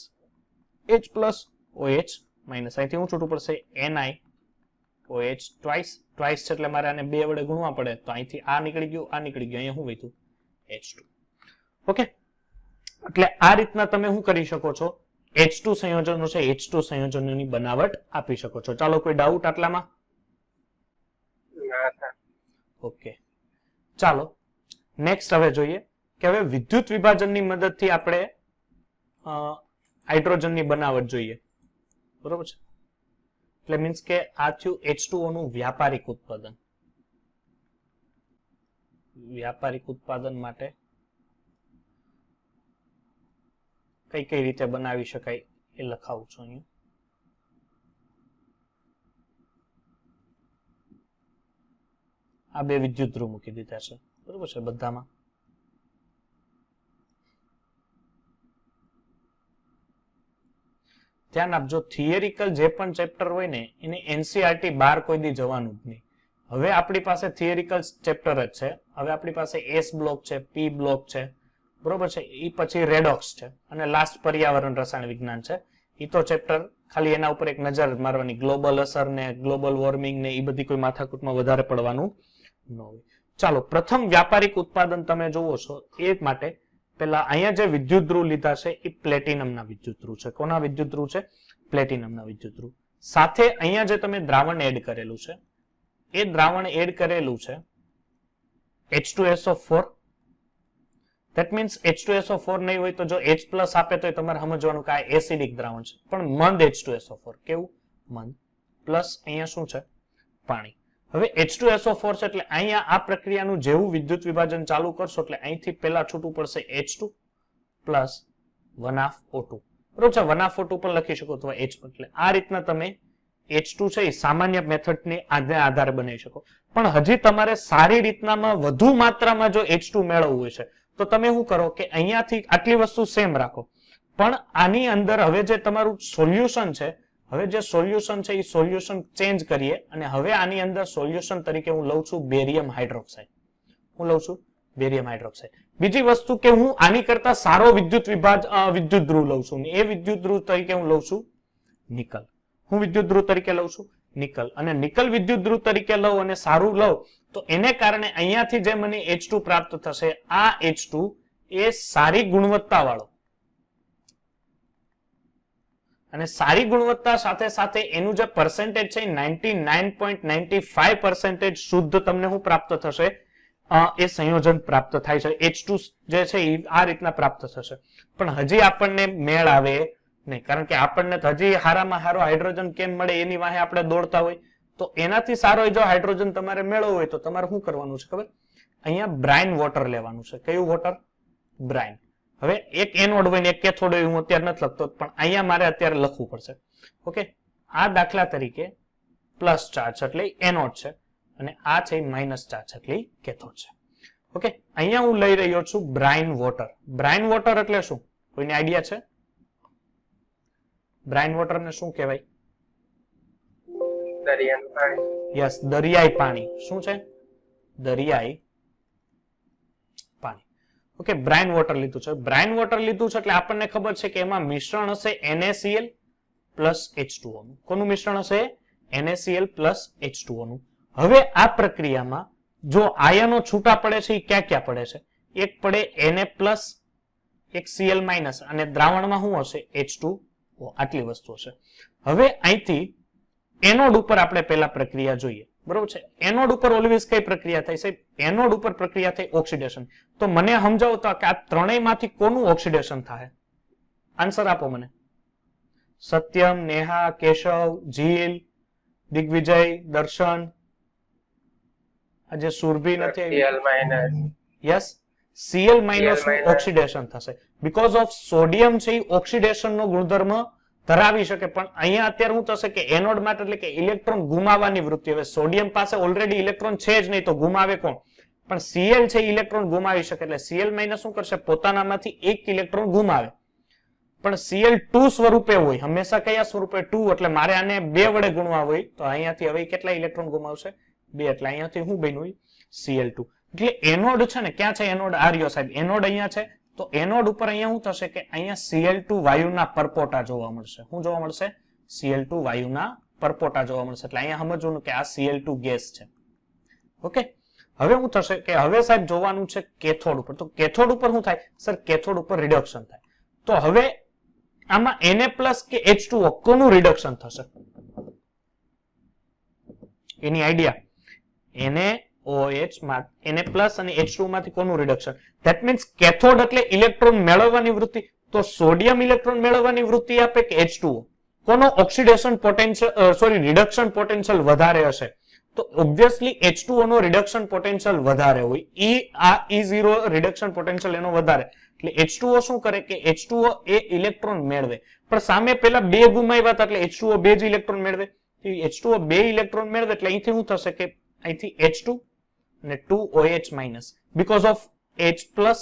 H plus OH minus. અહીંથી હું છૂટું પડશે NiOH ટ્વાઇસ. ટ્વાઇસ છે એટલે મારે આને 2 વડે ગુણવા પડે. તો અહીંથી આ નીકળી ગયું, આ નીકળી ગયું, અહીંયા શું વધ્યું? H2. ઓકે, એટલે આ રીતના તમે શું કરી શકો છો? H2 સંયોજનો છે, H2 સંયોજનોની બનાવટ આપી શકો છો. ચાલો, કોઈ ડાઉટ આટલામાં? ઓકે, ચાલો નેક્સ્ટ હવે જોઈએ કે હવે વિદ્યુત વિભાજનની મદદથી આપણે હાઇડ્રોજનની બનાવટ જોઈએ. બરોબર છે? એટલે મીન્સ કે આ થયું H2O નું વ્યાપારિક ઉત્પાદન. વ્યાપારિક ઉત્પાદન માટે કઈ કઈ રીતે બનાવી શકાય એ લખાવું છું અહીંયા. આ 2 વિદ્યુત ધ્રુવ મૂકી દીધા છે. બરોબર છે? બધામાં ધ્યાન આપજો. થિયરિકલ જે પણ ચેપ્ટર હોય ને એને NCERT બહાર કોઈ દી જવાનું જ નહીં. હવે આપણી પાસે થિયરિકલ ચેપ્ટર જ છે. હવે આપણી પાસે S બ્લોક છે, P બ્લોક છે, બરોબર છે, એ પછી રેડોક્સ છે, અને લાસ્ટ પર્યાવરણ રસાયણ વિજ્ઞાન છે. એ તો ચેપ્ટર ખાલી એના ઉપર એક નજર મારવાની. ગ્લોબલ અસર ને ગ્લોબલ વોર્મિંગ ને એ બધી કોઈ માથાકૂટમાં વધારે પડવાનું ન હોય. ચાલો, પ્રથમ વ્યાપારિક ઉત્પાદન તમે જોવો છો એ માટે પેલા અહીંયા જે વિદ્યુત ધ્રુવ લીધા છે એ પ્લેટિનમના વિદ્યુત ધ્રુવ છે. કોના વિદ્યુત ધ્રુવ છે? પ્લેટિનમના વિદ્યુત ધ્રુવ. સાથે અહીંયા જે તમે દ્રાવણ એડ કરેલું છે એ દ્રાવણ એડ કરેલું છે H2SO4. ધેટ મીન્સ H2SO4 નહીં હોય તો જો H+ આપે તો તમારે સમજવાનું કે આ એસિડિક દ્રાવણ છે, પણ મંદ H2SO4. કેવું? મંદ. પ્લસ અહીંયા શું છે? પાણી. હવે H2SO4 છે એટલે અહીંયા આ પ્રક્રિયાનું જેવું વિદ્યુત વિભાજન ચાલુ કરશો એટલે અહીંથી પહેલા છૂટું પડશે H2 પ્લસ 1/O2. બરોબર છે? 1/O2 પણ લખી શકો અથવા H. એટલે આ રીતના તમે H2 છે એ સામાન્ય મેથડને આધારે બનાવી શકો. પણ હજી તમારે સારી રીતનામાં વધુ માત્રામાં જો H2 મેળવવું હોય છે તો તમે શું કરો કે અહીંયાથી આટલી વસ્તુ સેમ રાખો, પણ આની અંદર હવે જે તમારું સોલ્યુશન છે, હવે જે સોલ્યુશન છે એ સોલ્યુશન ચેન્જ કરીએ અને હવે આની અંદર સોલ્યુશન તરીકે હું લઉં છું બેરિયમ હાઇડ્રોક્સાઇડ. હું લઉં છું બેરિયમ હાઇડ્રોક્સાઇડ. બીજી વસ્તુ કે હું આની કરતા સારો વિદ્યુત ધ્રુવ લઉં છું. એ વિદ્યુત ધ્રુવ તરીકે હું લઉં છું નિકલ. હું વિદ્યુત ધ્રુવ તરીકે લઉં છું નિકલ. અને નિકલ વિદ્યુત ધ્રુવ તરીકે લઉં અને સારું લઉં તો એને કારણે અહીંયાથી જે મને H2 પ્રાપ્ત થશે, આ H2 એ સારી ગુણવત્તા વાળો, અને સારી ગુણવત્તા સાથે સાથે એનું જે પર્સન્ટેજ છે 99.95% શુદ્ધ તમને શું પ્રાપ્ત થશે? એ સંયોજન પ્રાપ્ત થાય છે. H2 જે છે એ આ રીતના પ્રાપ્ત થશે. પણ હજી આપણને મેળ આવે નહીં, કારણ કે આપણને હજી હારામાં હારો હાઇડ્રોજન કેમ મળે એની વાહે આપણે દોડતા હોય. તો એનાથી સારો જો હાઇડ્રોજન તમારે મેળવવો હોય તો તમારે શું કરવાનું છે ખબર? અહીંયા બ્રાઇન વોટર લેવાનું છે. કયું વોટર? બ્રાઇન. હવે એક એનોડ હોય ને એક કેથોડ હોય, હું અત્યારે નથી લખતો, પણ અહીંયા મારે અત્યારે લખવું પડશે. ઓકે, આ દાખલા તરીકે પ્લસ ચાર્જ એટલે એનોડ છે અને આ છે માઇનસ ચાર્જ એટલે કેથોડ છે. ઓકે, અહીંયા હું લઈ રહ્યો છું બ્રાઇન વોટર. બ્રાઇન વોટર એટલે શું? કોઈને આઈડિયા છે? બ્રાઇન વોટર ને શું કહેવાય? દરિયાનું પાણી. યસ, દરિયાઈ પાણી. શું છે? દરિયાઈ પાણી. ઓકે, બ્રાઇન વોટર લીધું છે. બ્રાઇન વોટર લીધું છે એટલે આપણને ખબર છે કે એમાં મિશ્રણ હશે NaCl પ્લસ H2O નું. કોનું મિશ્રણ હશે? NaCl પ્લસ H2O નું. હવે આ પ્રક્રિયામાં જો આયનો છૂટા પડે છે એ ક્યાં ક્યાં પડે છે? એક પડે Na પ્લસ, એક Cl માઇનસ, અને દ્રાવણમાં શું હશે? H2O. આટલી વસ્તુ હશે. હવે અહીંથી એનોડ ઉપર આપણે પહેલા પ્રક્રિયા જોઈએ. બરોબર છે? એનોડ ઉપર ઓલવેઝ કઈ પ્રક્રિયા થાય છે? એનોડ ઉપર પ્રક્રિયા થાય ઓક્સિડેશન. તો મને સમજાવો તો કે આ ત્રણેયમાંથી કોનું ઓક્સિડેશન થાય? આન્સર આપો મને. સત્યમ, નેહા, કેશવ, જીલ, દિગ્વિજય, દર્શન. આજે સુરભી નથી. Cl minus. Yes, Cl minus Cl- oxidation થશે બીકોઝ ઓફ સોડિયમ છે એ ઓક્સિડેશન નો ગુણધર્મ ધરાવી શકે પણ અહીંયા અત્યારે શું થશે કે એનોડ માટે એટલે કે ઇલેક્ટ્રોન ગુમાવવાની વૃત્તિ. હવે સોડિયમ પાસે ઓલરેડી ઇલેક્ટ્રોન છે જ નહીં તો ગુમાવે કોણ? પણ Cl છે ઇલેક્ટ્રોન ગુમાવી શકે એટલે Cl માઇનસ શું કરશે પોતાનામાંથી એક ઇલેક્ટ્રોન ગુમાવે પણ Cl2 સ્વરૂપે હોય હંમેશા કયા સ્વરૂપે 2 એટલે મારે આને 2 વડે ગુણવા હોય તો અહીંયાથી હવે કેટલા ઇલેક્ટ્રોન ગુમાવશે 2 એટલે અહીંયાથી શું બન્યું Cl2 એટલે એનોડ છે ને ક્યાં છે એનોડ આર્યો સાહેબ એનોડ અહીંયા છે તો એનોડ ઉપર અહીંયા શું થશે કે અહીંયા Cl2 વાયુના પરપોટા જોવા મળશે. શું જોવા મળશે? Cl2 વાયુના પરપોટા જોવા મળશે એટલે અહીંયા સમજવાનું કે આ Cl2 ગેસ છે. ઓકે હવે શું થશે કે હવે સાહેબ જોવાનું છે કેથોડ ઉપર તો કેથોડ ઉપર શું થાય સર કેથોડ ઉપર રિડક્શન થાય તો હવે આમાં Na પ્લસ કે H2O કોનું રિડક્શન થશે એની આઈડિયા NaOH માં Na પ્લસ અને H2O માંથી કોનું રિડક્શન ધેટ મીન્સ કેથોડ એટલે ઇલેક્ટ્રોન મેળવવાની વૃત્તિ તો સોડિયમ ઇલેક્ટ્રોન મેળવવાની વૃત્તિ આપે કે H2O કોનો oxidation potential sorry reduction potential વધારે હશે તો ઓબ્વિયસલી H2O નો રિડક્શન પોટેન્શિયલ વધારે હોય આ E0 રિડક્શન પોટેન્શિયલ એનો વધારે એટલે H2O શું કરે કે H2O એ ઇલેક્ટ્રોન મેળવે પણ સામે પેલા બે ગુમાવ્યા હતા એટલે H2O બે જ ઇલેક્ટ્રોન મેળવે H2O બે ઇલેક્ટ્રોન મેળવે એટલે અહીંથી શું થશે કે અહીંથી H2 અને 2OH minus because of H plus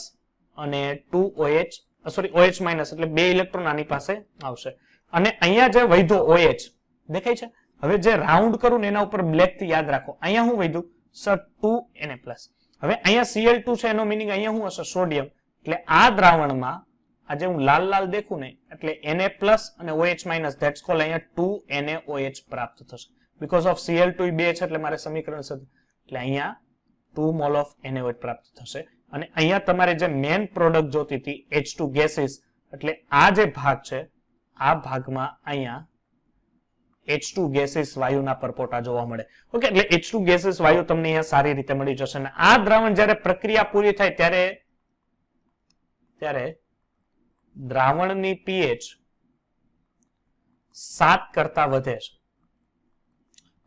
અને 2OH સોરી OH માઇનસ એટલે બે ઇલેક્ટ્રોન આની પાસે આવશે અને અહીંયા જે વધ્યો OH દેખાય છે હવે જે રાઉન્ડ કરું ને એના ઉપર બ્લેક થી યાદ રાખો અહીંયા શું વધ્યું સર 2Na પ્લસ હવે અહીંયા Cl2 છે એનો મીનિંગ અહીંયા શું હશે સોડિયમ એટલે આ દ્રાવણમાં આજે હું લાલ લાલ દેખું ને એટલે Na પ્લસ અને OH માઇનસ ધેટ્સ કોલ અહીંયા 2NaOH પ્રાપ્ત થશે બીકોઝ ઓફ Cl2 બે છે એટલે મારે સમીકરણ એટલે અહીંયા 2 મોલ ઓફ NaOH પ્રાપ્ત થશે અને અહીંયા તમારે જે મેન પ્રોડક્ટ જોતી હતી H2 ગેસીસ એટલે આ જે ભાગ છે આ ભાગમાં અહીંયા H2 ગેસીસ વાયુના પરપોટા જોવા મળે ઓકે એટલે H2 ગેસીસ વાયુ તમને અહીંયા સારી રીતે મળી જશે અને આ દ્રાવણ જ્યારે પ્રક્રિયા પૂરી થાય ત્યારે દ્રાવણની pH 7 કરતા વધે છે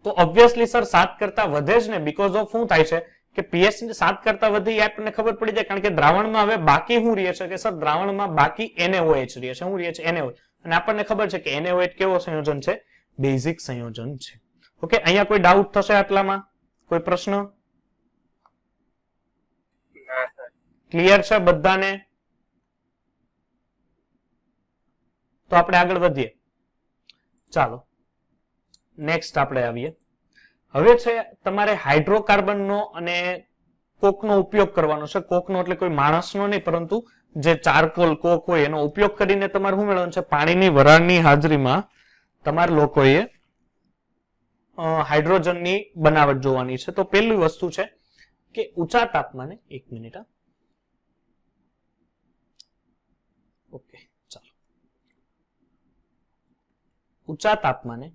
તો ઓબ્વિયસલી સર 7 કરતા વધે જ ને બીકોઝ ઓફ શું થાય છે કે pH 7 કરતા વધી આપણને ખબર પડી જાય કારણ કે દ્રાવણમાં હવે બાકી શું રહે છે કે સર દ્રાવણમાં બાકી NaOH રહે છે શું રહે છે NaOH અને આપણને ખબર છે કે NaOH કેવો સંયોજન છે બેઝિક સંયોજન છે ઓકે અહીંયા કોઈ ડાઉટ થશે આટલામાં કોઈ પ્રશ્ન ક્લિયર છે બધાને તો આપણે આગળ વધીએ ચાલો નેક્સ્ટ આપણે આવીએ હવે છે તમારે હાઇડ્રોકાર્બનનો અને કોકનો ઉપયોગ કરવાનો છે કોકનો એટલે કોઈ માણસનો નહીં પરંતુ જે ચારકોલ કોક હોય એનો ઉપયોગ કરીને તમારે શું મેળવવાનું છે પાણીની વરાળની હાજરીમાં તમારે લોકોએ હાઇડ્રોજનની બનાવટ જોવાની છે તો પહેલી વસ્તુ છે કે ઊંચા તાપમાને એક મિનિટ ઓકે ચાલો ઊંચા તાપમાને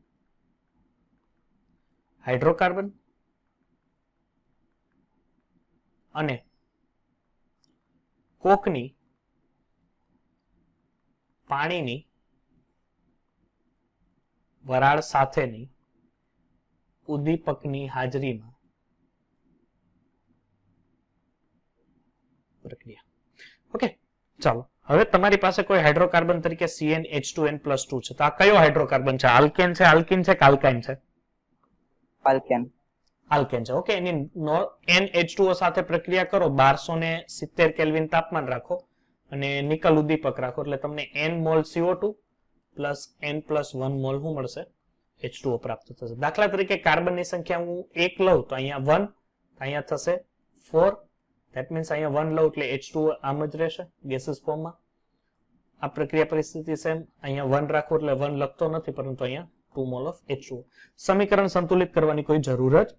હાઇડ્રોકાર્બન અને કોકની પાણીની વરાળ સાથેની ઉદ્દીપકની હાજરીમાં પ્રક્રિયા ઓકે ચાલો હવે તમારી પાસે કોઈ હાઇડ્રોકાર્બન તરીકે CnH2n+2 છે તો આ કયો હાઇડ્રોકાર્બન છે આલ્કેન છે આલ્કીન છે કે આલ્કાઇન છે આલ્કેન આલ્કેન છે ઓકે એની NH2O સાથે પ્રક્રિયા કરો 1270 કેલ્વિન તાપમાન રાખો અને નિકલ ઉદ્દીપક રાખો એટલે તમને n mall CO2 plus n+1 mall શું મળશે H2O પ્રાપ્ત થશે દાખલા તરીકે કાર્બનની સંખ્યા હું 1 લઉં તો અહીંયા 1 અહીંયા થશે 4 ધેટ મીન્સ અહીંયા 1 લઉં એટલે H2O આમ જ રહેશે ગેસીસ ફોર્મમાં આ પ્રક્રિયા પરિસ્થિતિ સેમ અહીંયા 1 રાખો એટલે 1 લખતો નથી પરંતુ અહીંયા 2 મોલ ઓફ H2O સમીકરણ સંતુલિત કરવાની કોઈ જરૂર જ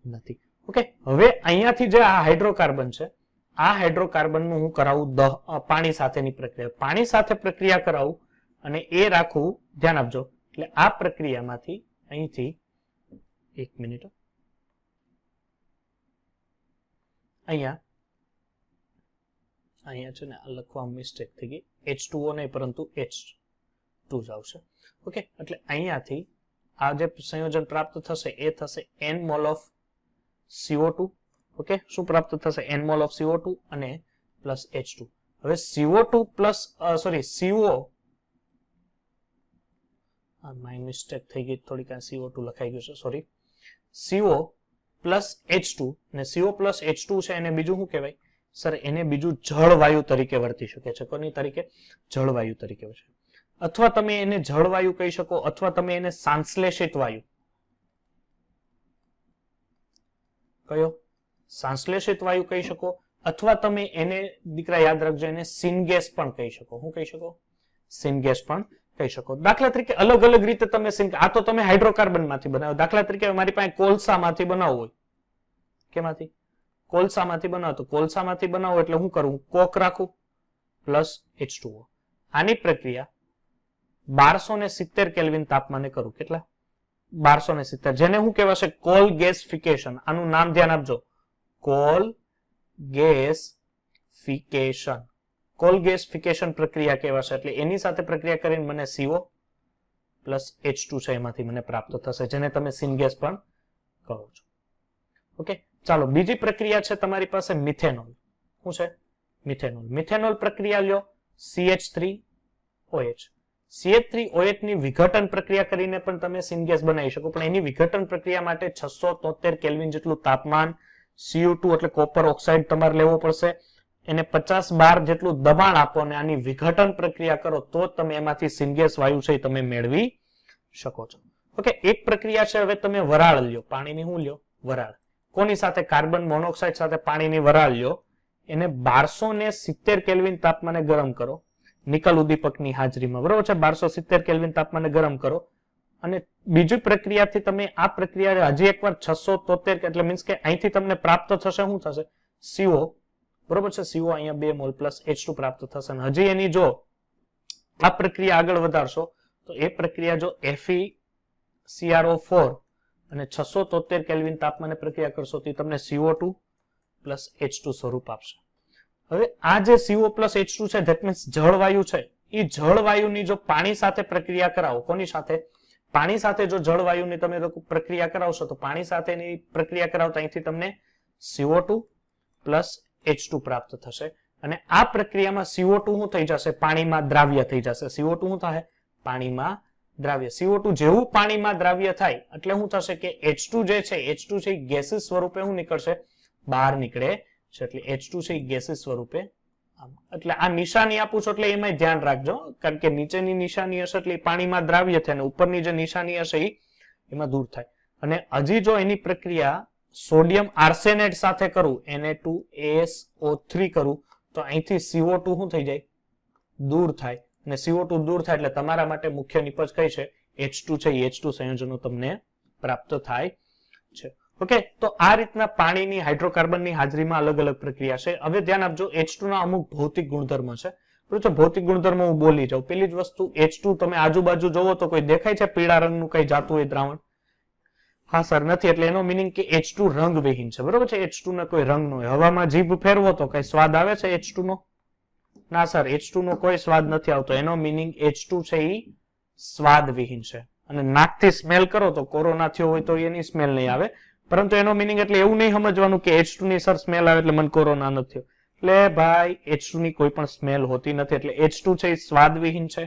નથી ઓકે હવે અહીંયાથી જે આ હાઇડ્રોકાર્બન છે આ હાઇડ્રોકાર્બનનું હું કરાવું પાણી સાથેની પ્રક્રિયા પાણી સાથે પ્રક્રિયા કરાવું અને એ રાખવું ધ્યાન આપજો એટલે આ પ્રક્રિયામાંથી અહીંથી એક મિનિટ અહીંયા છે ને આ લખવા મિસ્ટેક થઈ ગઈ H2O નહીં પરંતુ H2 જ આવશે ઓકે એટલે અહીંયાથી આ જે સંયોજન પ્રાપ્ત થશે એ થશે n mall of CO2 okay શું પ્રાપ્ત થશે n મોલ ઓફ CO2 અને પ્લસ H2. હવે CO2 plus CO my mistake થઈ ગઈ થોડીક, આ CO2 લખાઈ ગયું છે, સોરી. CO પ્લસ H2 ને CO પ્લસ H2 છે એને બીજું શું કહેવાય સર? એને બીજું જળવાયુ તરીકે વર્તી શકે છે. કોની તરીકે? જળવાયુ તરીકે છે. અથવા તમે એને જળવાયુ કહી શકો, અથવા તમે એને સંશ્લેષિત વાયુ. કયો? સંશ્લેષિત વાયુ કહી શકો, અથવા તમે એને દીકરા યાદ રાખજો એને સિનગેસ પણ કહી શકો. શું કહી શકો? સિનગેસ પણ કહી શકો. દાખલા તરીકે અલગ અલગ રીતે તમે આ તો તમે હાઇડ્રોકાર્બન માંથી બનાવો. દાખલા તરીકે મારી પાસે કોલસામાંથી બનાવવું હોય, કેમાંથી? કોલસામાંથી બનાવો તો કોલસામાંથી બનાવો એટલે હું કરું? કોક રાખું પ્લસ H2O. આની પ્રક્રિયા 1270 કેલ્વિન તાપમાને કરું. કેટલા? 1270, જેને શું કહેવાશે? કોલ ગેસફિકેશન. આનું નામ ધ્યાન આપજો, કોલ ગેસફિકેશન. કોલ ગેસફિકેશન પ્રક્રિયા કહેવાશે. એટલે એની સાથે પ્રક્રિયા કરીને મને CO પ્લસ H2 છે એમાંથી મને પ્રાપ્ત થશે, જેને તમે સિનગેસ પણ કહો છો. ઓકે, ચાલો બીજી પ્રક્રિયા છે તમારી પાસે મિથેનોલ. શું છે? મિથેનોલ. મિથેનોલ પ્રક્રિયા લ્યો, CH3OH. CH3OH ની વિઘટન પ્રક્રિયા કરીને પણ તમે સિનગેસ બનાવી શકો, પણ એની વિઘટન પ્રક્રિયા માટે 673 કેલ્વિન જેટલું તાપમાન, CO2 એટલે કોપર ઓક્સાઇડ તમારે લેવો પડશે, એને 50 બાર જેટલું દબાણ આપો અને આની વિઘટન પ્રક્રિયા કરો તો તમે એમાંથી સિનગેસ વાયુ છે તમે મેળવી શકો છો. ઓકે, એક પ્રક્રિયા છે. હવે તમે વરાળ લ્યો, પાણીની શું લ્યો? વરાળ. કોની સાથે? કાર્બન મોનોક્સાઇડ સાથે પાણીની વરાળ લ્યો, એને 1270 કેલ્વિન તાપમાને ગરમ કરો નિકલ ઉદ્દીપકની હાજરીમાં, બરોબર છે? 1270 કેલ્વિન તાપમાને ગરમ કરો અને બીજી પ્રક્રિયાથી તમે આ પ્રક્રિયા હજી એકવાર 673 એટલે મીન્સ કે અહીંથી તમને પ્રાપ્ત થશે શું થશે? CO, બરોબર છે? CO અહીંયા 2 મોલ પ્લસ H2 પ્રાપ્ત થશે. અને હજી એની જો આ પ્રક્રિયા આગળ વધારશો તો એ પ્રક્રિયા જો FeCrO4 અને 673 કેલ્વિન તાપમાને પ્રક્રિયા કરશો તો તમને CO2 પ્લસ H2 સ્વરૂપ આપશે. હવે આ જે CO પ્લસ H2 છે ધેટ મીન્સ જળવાયુ છે, એ જળવાયુની જો પાણી સાથે પ્રક્રિયા કરાવો, કોની સાથે? પાણી સાથે જો જળવાયુની તમે પ્રક્રિયા કરાવશો તો પાણી સાથેની પ્રક્રિયા કરાવતા અહીંથી તમને CO2 પ્લસ H2 પ્રાપ્ત થશે. અને આ પ્રક્રિયામાં CO2 શું થઈ જશે? પાણીમાં દ્રાવ્ય થઈ જશે. CO2 શું થાય? પાણીમાં દ્રાવ્ય. CO2 જેવું પાણીમાં દ્રાવ્ય થાય એટલે શું થશે કે H2 જે છે, H2 છે ગેસીસ સ્વરૂપે શું નીકળશે? બહાર નીકળે છે. એટલે H2 છે ગેસીસ સ્વરૂપે. એટલે આ નિશાની આપું છું એટલે એમાં ધ્યાન રાખજો, કારણ કે નીચેની નિશાની હશે એટલે પાણીમાં દ્રાવ્ય થાય અને ઉપરની જે નિશાની હશે એમાં દૂર થાય. અને હજી જો એની પ્રક્રિયા સોડિયમ આર્સેનેટ સાથે કરું, Na2SO3 કરું તો અહીંથી CO2 શું થઈ જાય? દૂર થાય. અને CO2 દૂર થાય એટલે તમારા માટે મુખ્ય નિપજ કઈ છે? H2 છે. H2 સંયોજનો તમને પ્રાપ્ત થાય છે. ઓકે, તો આ રીતના પાણીની હાઇડ્રોકાર્બનની હાજરીમાં અલગ અલગ પ્રક્રિયા છે. હવે ધ્યાન આપજો, H2 ના અમુક ભૌતિક ગુણધર્મ છે. બરોબર, ભૌતિક ગુણધર્મ હું બોલી જાઉં. પેલી જ વસ્તુ H2 તમે આજુબાજુ જોવો તો કોઈ દેખાય છે પીળા રંગનું કઈ જાતું હોય દ્રાવણ? હા સર, નથી. એટલે એનો મિનિંગ કે H2 રંગવિહીન છે. બરોબર છે? H2 ને કોઈ રંગ ન હોય. હવામાં જીભ ફેરવો તો કઈ સ્વાદ આવે છે H2 નો? ના સર, H2 નો કોઈ સ્વાદ નથી આવતો. એનો મિનિંગ H2 છે એ સ્વાદવિહીન છે. અને નાકથી સ્મેલ કરો તો કોરોના થયો હોય તો એની સ્મેલ નહીં આવે, પરંતુ એનો મિનિંગ એટલે એવું નહીં સમજવાનું કે H2 ની સર સ્મેલ આવે એટલે મને કોરોના નથી થયો. એટલે ભાઈ H2 ની કોઈ પણ સ્મેલ હોતી નથી. એટલે H2 છે એ સ્વાદવિહીન છે,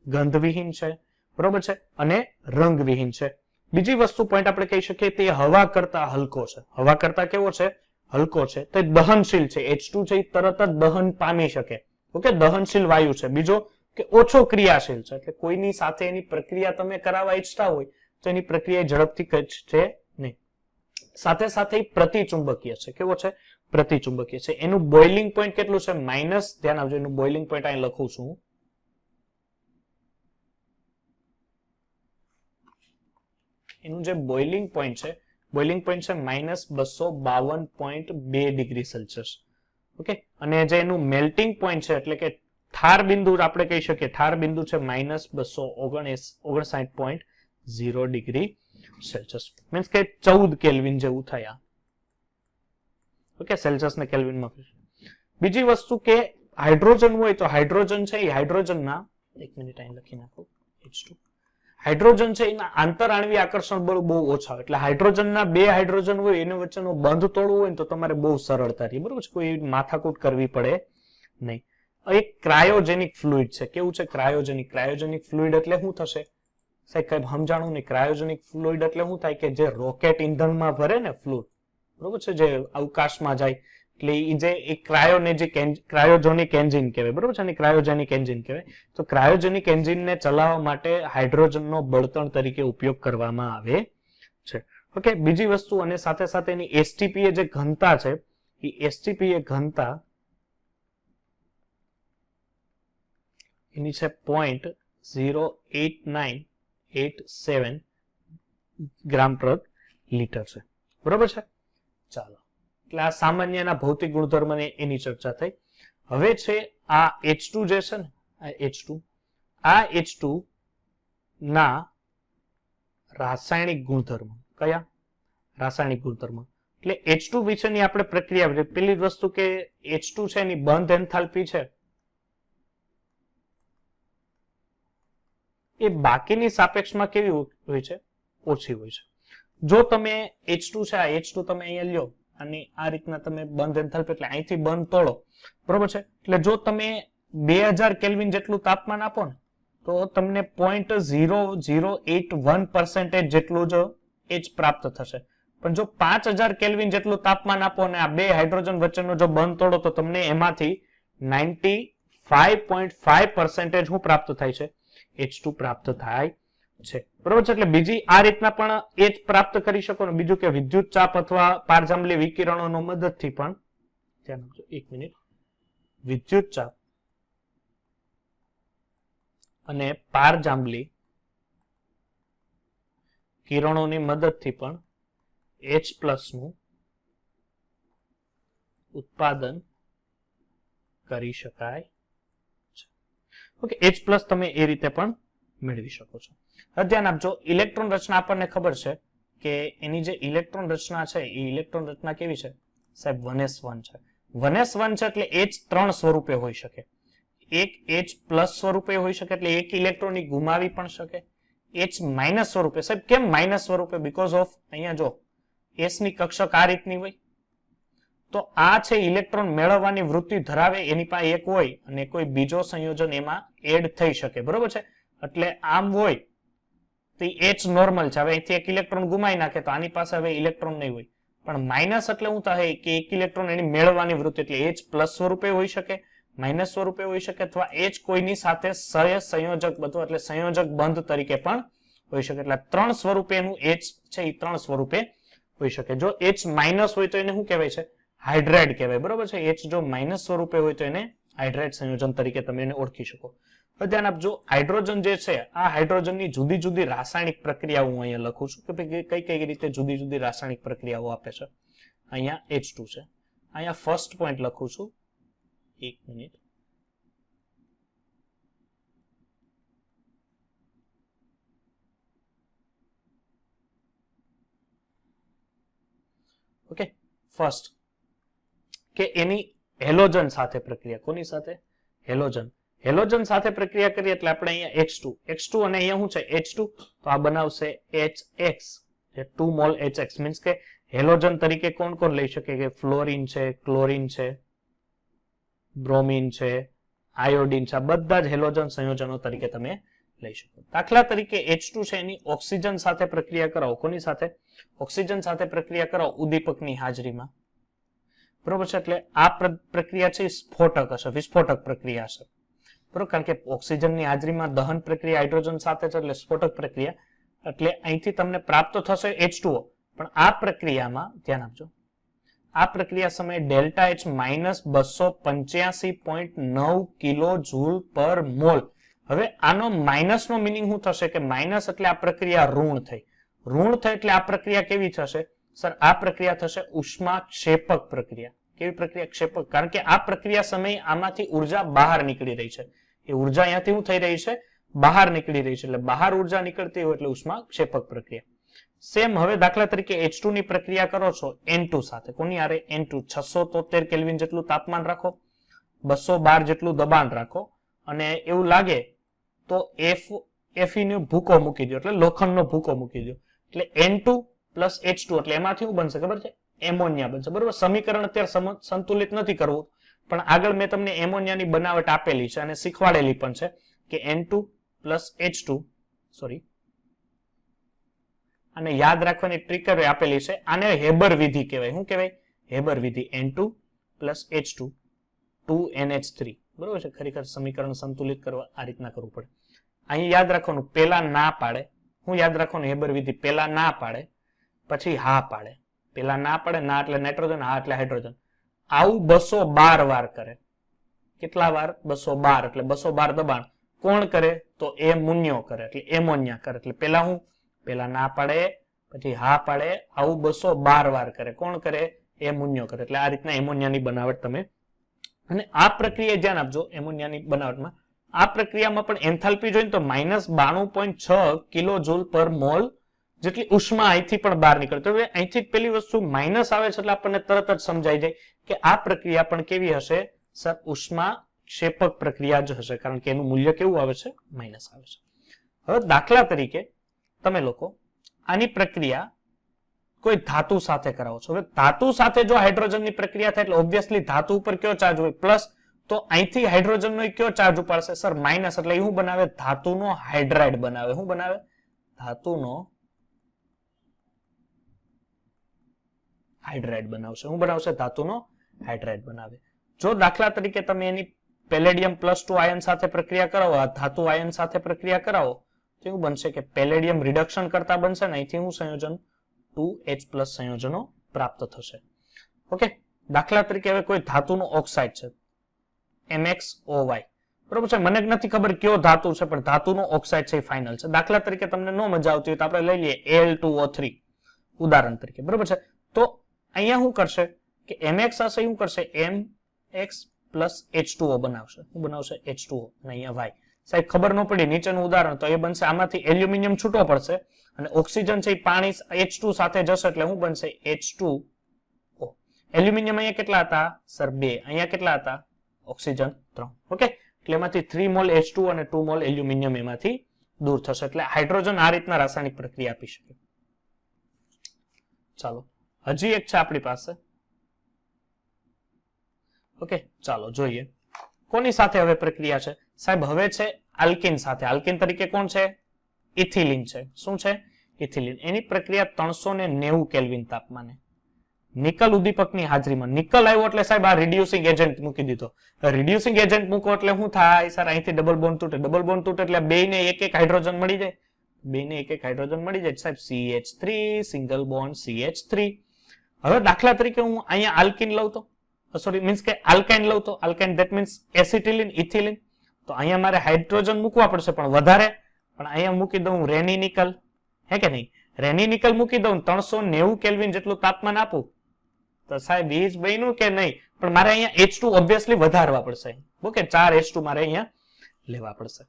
ગંધવિહીન છે, બરોબર છે, અને રંગવિહીન છે. બીજી વસ્તુ પોઈન્ટ આપણે કહી શકીએ તે હવા કરતા હલકો છે. હવા કરતા કેવો છે? હલકો છે. તો દહનશીલ છે. H2 છે એ તરત જ દહન પામી શકે. ઓકે, દહનશીલ વાયુ છે. બીજો કે ઓછો ક્રિયાશીલ છે. એટલે કોઈની સાથે એની પ્રક્રિયા તમે કરાવવા ઈચ્છતા હોય તો એની પ્રક્રિયા ઝડપથી છે નહીં. સાથે સાથે પ્રતિચુંબકીય છે. કેવો છે? પ્રતિચુંબકીય છે. એનું બોઇલિંગ પોઈન્ટ કેટલું છે? માઇનસ. ધ્યાન આપજો, એનું બોઇલિંગ પોઈન્ટ અહીં લખું છું. એનું જે બોઇલિંગ પોઈન્ટ છે, બોઇલિંગ પોઈન્ટ છે -252.2 ડિગ્રી સેલ્સિયસ. ઓકે, અને જે એનું મેલ્ટિંગ પોઈન્ટ છે એટલે કે ઠાર બિંદુ આપણે કહી શકીએ, ઠાર બિંદુ છે -259.0 ડિગ્રી સેલ્સિયસ. મીન્સ કે 14 કેલ્વિન જેવું થયા. ઓકે, સેલ્સિયસ ને કેલ્વિનમાં. બીજી વસ્તુ કે હાઇડ્રોજન હોય તો હાઇડ્રોજન છે એ હાઇડ્રોજનના, એક મિનિટ અહીં લખી નાખો, H2. હાઇડ્રોજન છે એના આંતરઆણ્વીય આકર્ષણ બળ બહુ ઓછા હોય. એટલે હાઇડ્રોજનના 2 હાઇડ્રોજન હોય એની વચ્ચેનો બંધ તોડવો હોય તો તમારે બહુ સરળતા રહે. બરોબર છે? કોઈ માથાકૂટ કરવી પડે નહીં. એક ક્રાયોજેનિક ફ્લુઇડ છે. કેવું છે? ક્રાયોજેનિક ફ્લુઇડ એટલે શું થશે સાહેબ? કઈ સમજાણું નહીં. ક્રાયોજેનિક ફ્લુઇડ એટલે શું થાય કે જે રોકેટ ઇંધણમાં ભરે ને ફ્લુઇડ, બરોબર છે, જે અવકાશમાં જાય, એટલે એ જે એક ક્રાયોજેનિક એન્જિન કહેવાય, બરોબર છે, અને ક્રાયોજેનિક એન્જિન કહેવાય. તો ક્રાયોજેનિક એન્જિનને ચલાવવા માટે હાઇડ્રોજનનો બળતણ તરીકે ઉપયોગ કરવામાં આવે છે. ઓકે, બીજી વસ્તુ, અને સાથે સાથે એની એસટીપી જે ઘનતા છે, એ એસટીપી ઘનતા એની છે 0.08987 ગ્રામ પર લિટર છે, બરોબર છે. ચાલો, એટલે આ સામાન્યના ભૌતિક ગુણધર્મને એની ચર્ચા થઈ. હવે છે આ H2 જે છે ને, આ H2 ના રાસાયણિક ગુણધર્મ. કયા રાસાયણિક ગુણધર્મ? એટલે H2 વિશેની આપણે પ્રક્રિયા, પેલી વસ્તુ કે H2 છે એની બંધ એન્થાલ્પી છે એ બાકીની સાપેક્ષમાં કેવી હોય છે? ઓછી હોય છે. જો તમે H2 છે, આ H2 તમે અહીંયા લ્યો અને આ રીતના તમે બંધ એન્થાલ્પી, એટલે અહીંથી બંધ તોડો, બરોબર છે, એટલે જો તમે 2000 કેલ્વિન જેટલું તાપમાન આપો ને તો તમને 0.0081% જેટલું જ H પ્રાપ્ત થશે. પણ જો 5000 કેલ્વિન જેટલું તાપમાન આપો અને આ બે હાઇડ્રોજન વચ્ચેનો જો બંધ તોડો તો તમને એમાંથી 95.5% શું પ્રાપ્ત થાય છે? H2 પ્રાપ્ત થાય છે, બરોબર છે. એટલે બીજી આ રીતના પણ H પ્રાપ્ત કરી શકો ને. બીજું કે વિદ્યુત ચાપ અથવા પારજાંબલી વિકિરણોનો મદદથી પણ, ધ્યાન આપજો, એક મિનિટ, વિદ્યુત ચાપ અને પારજાંબલી કિરણોની મદદથી પણ H+ નું ઉત્પાદન કરી શકાય. ઓકે, H+ તમે એ રીતે પણ મેળવી શકો છો. હવે ધ્યાન આપજો, ઇલેક્ટ્રોન રચના આપણને ખબર છે કે એની જે ઇલેક્ટ્રોન રચના છે એ ઇલેક્ટ્રોન રચના કેવી છે સાહેબ? 1s1 છે. 1s1 છે એટલે H 3 સ્વરૂપે હોઈ શકે. એક H+ સ્વરૂપે હોઈ શકે, એટલે એક ઇલેક્ટ્રોન ગુમાવી પણ શકે. H- સ્વરૂપે. સાહેબ કેમ માઇનસ સ્વરૂપે? બીકોઝ ઓફ અહીંયા જો S ની કક્ષક આ રીતની હોય તો આ છે ઇલેક્ટ્રોન મેળવવાની વૃત્તિ ધરાવે, એની પાસે એક હોય અને કોઈ બીજો સંયોજન એમાં એડ થઈ શકે, બરોબર છે. એટલે આમ હોય તો H નોર્મલ છે. હવે અહીંથી એક ઇલેક્ટ્રોન ગુમાવી નાખે તો આની પાસે હવે ઇલેક્ટ્રોન નહીં હોય. પણ માઇનસ એટલે શું થાય કે એક ઇલેક્ટ્રોન એની મેળવવાની વૃત્તિ, એટલે H+ સ્વરૂપે હોઈ શકે, માઇનસ સ્વરૂપે હોઈ શકે, અથવા H કોઈની સાથે સંયોજક બધું, એટલે સંયોજક બંધ તરીકે પણ હોઈ શકે. એટલે 3 સ્વરૂપે એનું H છે એ 3 સ્વરૂપે હોઈ શકે. જો H- હોય તો એને શું કહેવાય છે? હાઇડ્રાઇડ કહેવાય, બરોબર છે. H જો માઇનસ સ્વરૂપે હોય તો એને હાઇડ્રાઇડ સંયોજન તરીકે તમે એને ઓળખી શકો. હવે ધ્યાન આપજો, હાઇડ્રોજન જે છે, આ હાઇડ્રોજનની જુદી જુદી રાસાયણિક પ્રક્રિયાઓ હું અહીંયા લખું છું કે કઈ કઈ રીતે જુદી જુદી રાસાયણિક પ્રક્રિયાઓ આપે છે. અહીંયા H2 છે, અહીંયા ફર્સ્ટ પોઈન્ટ લખું છું, એક મિનિટ, ઓકે. ફર્સ્ટ કે એની હેલોજન સાથે પ્રક્રિયા, કોની સાથે? હેલોજન સાથે પ્રક્રિયા કરીએ એટલે આપણે અહીંયા H2 અને અહીંયા શું છે? H2, તો આ બનાવશે HX, જે 2 મોલ HX. મીન્સ કે હેલોજન તરીકે કોણ કોણ લઈ શકે? કે ફ્લોરિન છે, ક્લોરિન છે, બ્રોમિન છે, આયોડિન છે, આ બધા જ હેલોજન સંયોજનો તરીકે તમે લઈ શકો. દાખલા તરીકે H2 છે એની ઓક્સિજન સાથે પ્રક્રિયા કરાવો. કોની સાથે? ઓક્સિજન સાથે પ્રક્રિયા કરાવો ઉદ્દીપકની હાજરીમાં, બરોબર છે. એટલે આ પ્રક્રિયા છે સ્ફોટક હશે, વિસ્ફોટક પ્રક્રિયા હશે, બરોબર. કારણ કે ઓક્સિજનની હાજરીમાં દહન પ્રક્રિયા હાઇડ્રોજન સાથે છે એટલે સ્ફોટક પ્રક્રિયા. એટલે અહીંથી તમને પ્રાપ્ત થશે H2O. પણ આ પ્રક્રિયામાં ધ્યાન આપજો, આ પ્રક્રિયા સમયે ડેલ્ટા H -285.9 કિલો જૂલ પર મોલ. હવે આનો માઇનસ નો મિનિંગ શું થશે? કે માઇનસ એટલે આ પ્રક્રિયા ઋણ થઈ. ઋણ થઈ એટલે આ પ્રક્રિયા કેવી થશે સર? આ પ્રક્રિયા થશે ઉષ્માક્ષેપક પ્રક્રિયા. કેવી પ્રક્રિયા? ક્ષેપક. કારણ કે આ પ્રક્રિયા સમયે આમાંથી ઉર્જા બહાર નીકળી રહી છે. એ ઉર્જા અહીંયાથી શું થઈ રહી છે? બહાર નીકળી રહી છે. એટલે બહાર ઉર્જા નીકળતી હોય એટલે ઉષ્માક્ષેપક પ્રક્રિયા. સેમ હવે દાખલા તરીકે H2 ની પ્રક્રિયા કરો છો N2 સાથે. કોની આરે? N2. 673 કેલ્વિન જેટલું તાપમાન રાખો, 212 જેટલું દબાણ રાખો, અને એવું લાગે તો Fe નો ભૂકો મૂકી દો, એટલે લોખંડનો ભૂકો મૂકી દો. એટલે N2 પ્લસ H2, એટલે એમાંથી શું બનશે ખબર છે? એમોનિયા બનશે, બરોબર. સમીકરણ અત્યારે સંતુલિત નથી કરવું, પણ આગળ મેં તમને એમોનિયાની બનાવટ આપેલી છે અને શીખવાડેલી પણ છે કે N2 પ્લસ H2 સોરી અને યાદ રાખવાની ટ્રીક આપેલી છે. આને હેબર વિધિ કહેવાય. શું કહેવાય? હેબર વિધિ. N2 પ્લસ H2 2NH3 બરોબર છે. ખરેખર સમીકરણ સંતુલિત કરવા આ રીતના કરવું પડે. અહીં યાદ રાખવાનું પેલા ના પાડે. હું યાદ રાખવાનું હેબર વિધિ પેલા ના પાડે પછી હા પાડે. પેલા ના પાડે, ના એટલે નાઇટ્રોજન, હા એટલે હાઇડ્રોજન. આવું 212 વાર કરે. કેટલા વાર? 212. એટલે 212 દબાણ કોણ કરે? તો એમોનિયો કરે, એટલે એમોનિયા કરે. એટલે પેલા હું પેલા ના પાડે પછી હા પાડે, આવું 212 વાર કરે. કોણ કરે? એમોનિયો કરે. એટલે આ રીતના એમોનિયાની બનાવટ તમે, અને આ પ્રક્રિયા ધ્યાન આપજો એમોનિયાની બનાવટમાં. આ પ્રક્રિયામાં પણ એન્થાલ્પી જોઈએ તો -92.6 કિલો જૂલ પર મોલ જેટલી ઉષ્મા અહીંથી પણ બહાર નીકળે. તો અહીંથી જ પેલી વસ્તુ માઇનસ આવે છે એટલે આપણને તરત જ સમજાઈ જાય કે આ પ્રક્રિયા પણ કેવી હશે? સર ઉષ્મા ક્ષેપક પ્રક્રિયા જ હશે, કારણ કે એનું મૂલ્ય કેવું આવે છે? માઇનસ આવે છે. હવે દાખલા તરીકે તમે લોકો આની પ્રક્રિયા કોઈ ધાતુ સાથે કરાવો છો. હવે ધાતુ સાથે જો હાઇડ્રોજનની પ્રક્રિયા થાય એટલે ઓબ્વિયસલી ધાતુ ઉપર કયો ચાર્જ હોય? પ્લસ. તો અહીંથી હાઇડ્રોજનનો કયો ચાર્જ ઉપાડશે? Sir minus. એટલે શું બનાવે? ધાતુનો હાઇડ્રાઇડ બનાવે. શું બનાવે? ધાતુનો હાઇડ્રાઇડ બનાવશે. શું બનાવશે? ધાતુનો હાઇડ્રાઇડ બનાવે. જો દાખલા તરીકે તમે એની પેલેડિયમ +2 આયન સાથે પ્રક્રિયા કરાવો, આ ધાતુ આયન સાથે પ્રક્રિયા કરાવો તો એવું બનશે કે પેલેડિયમ રિડક્શન કરતા બનશે ને અહીંથી હું સંયોજન 2H+ સંયોજનો પ્રાપ્ત થશે. ઓકે. દાખલા તરીકે હવે કોઈ ધાતુનો ઓક્સાઇડ છે MxOY, બરોબર છે. મને નથી ખબર કયો ધાતુ છે પણ ધાતુનો ઓક્સાઇડ છે એ ફાઇનલ છે. દાખલા તરીકે તમને ન મજા આવતી હોય તો આપણે લઈ લઈએ Al2O3 ઉદાહરણ તરીકે, બરોબર છે. તો અહીંયા શું કરશે કે Mx હશે, શું કરશે? Mx પ્લસ H2O બનાવશે. શું બનાવશે? H2O. અને અહીંયા Y. સાહેબ ખબર ન પડી નીચેનું ઉદાહરણ તો એ બનશે, આમાંથી એલ્યુમિનિયમ છૂટો પડશે અને ઓક્સિજન છે એ પાણી H2 સાથે જશે એટલે શું બનશે? H2O. એલ્યુમિનિયમ અહીંયા કેટલા હતા? સર 2. અહીંયા કેટલા હતા? ઓક્સિજન 3. ઓકે. એટલે એમાંથી 3 મોલ H2 અને 2 મોલ એલ્યુમિનિયમ એમાંથી દૂર થશે. એટલે હાઇડ્રોજન આ રીતના રાસાયણિક પ્રક્રિયા આપી શકે. ચાલો હજી એક છે આપણી પાસે. ઓકે, ચાલો જોઈએ કોની સાથે હવે પ્રક્રિયા છે. સાહેબ હવે છે આલ્કિન સાથે. આલ્કિન તરીકે કોણ છે? ઇથિલિન છે. શું છે? ઇથિલિન. એની પ્રક્રિયા 390 કેલ્વિન તાપમાને નિકલ ઉદ્દીપકની હાજરીમાં. નિકલ આવ્યો એટલે સાહેબ આ રિડ્યુસિંગ એજન્ટ મૂકી દીધો. રિડ્યુસિંગ એજન્ટ મૂકો એટલે શું થાય? સર અહીંથી ડબલ બોન્ડ તૂટે. ડબલ બોન્ડ તૂટે એટલે બેને એક એક હાઇડ્રોજન મળી જાય. બેને એક એક હાઇડ્રોજન મળી જાય સાહેબ. CH3 single bond CH3. હવે દાખલા તરીકે હું અહીંયા આલ્કિન લઉં તો સોરી મીન્સ કે આલ્કાઇન લઉં તો alkyne that means acetylene ethylene. તો અહીંયા મારે હાઇડ્રોજન મૂકવા પડશે પણ વધારે. પણ અહીંયા મૂકી દઉં રેની નિકલ, હે કે નહીં? રેની નિકલ મૂકી દઉં 390 કેલ્વિન જેટલું તાપમાન આપું તો સાહેબ એ જ બન્યું કે નહીં? પણ મારે અહીંયા H2 ઓબ્વિયસલી વધારવા પડશે. ઓકે, 4 H2 મારે અહીંયા લેવા પડશે.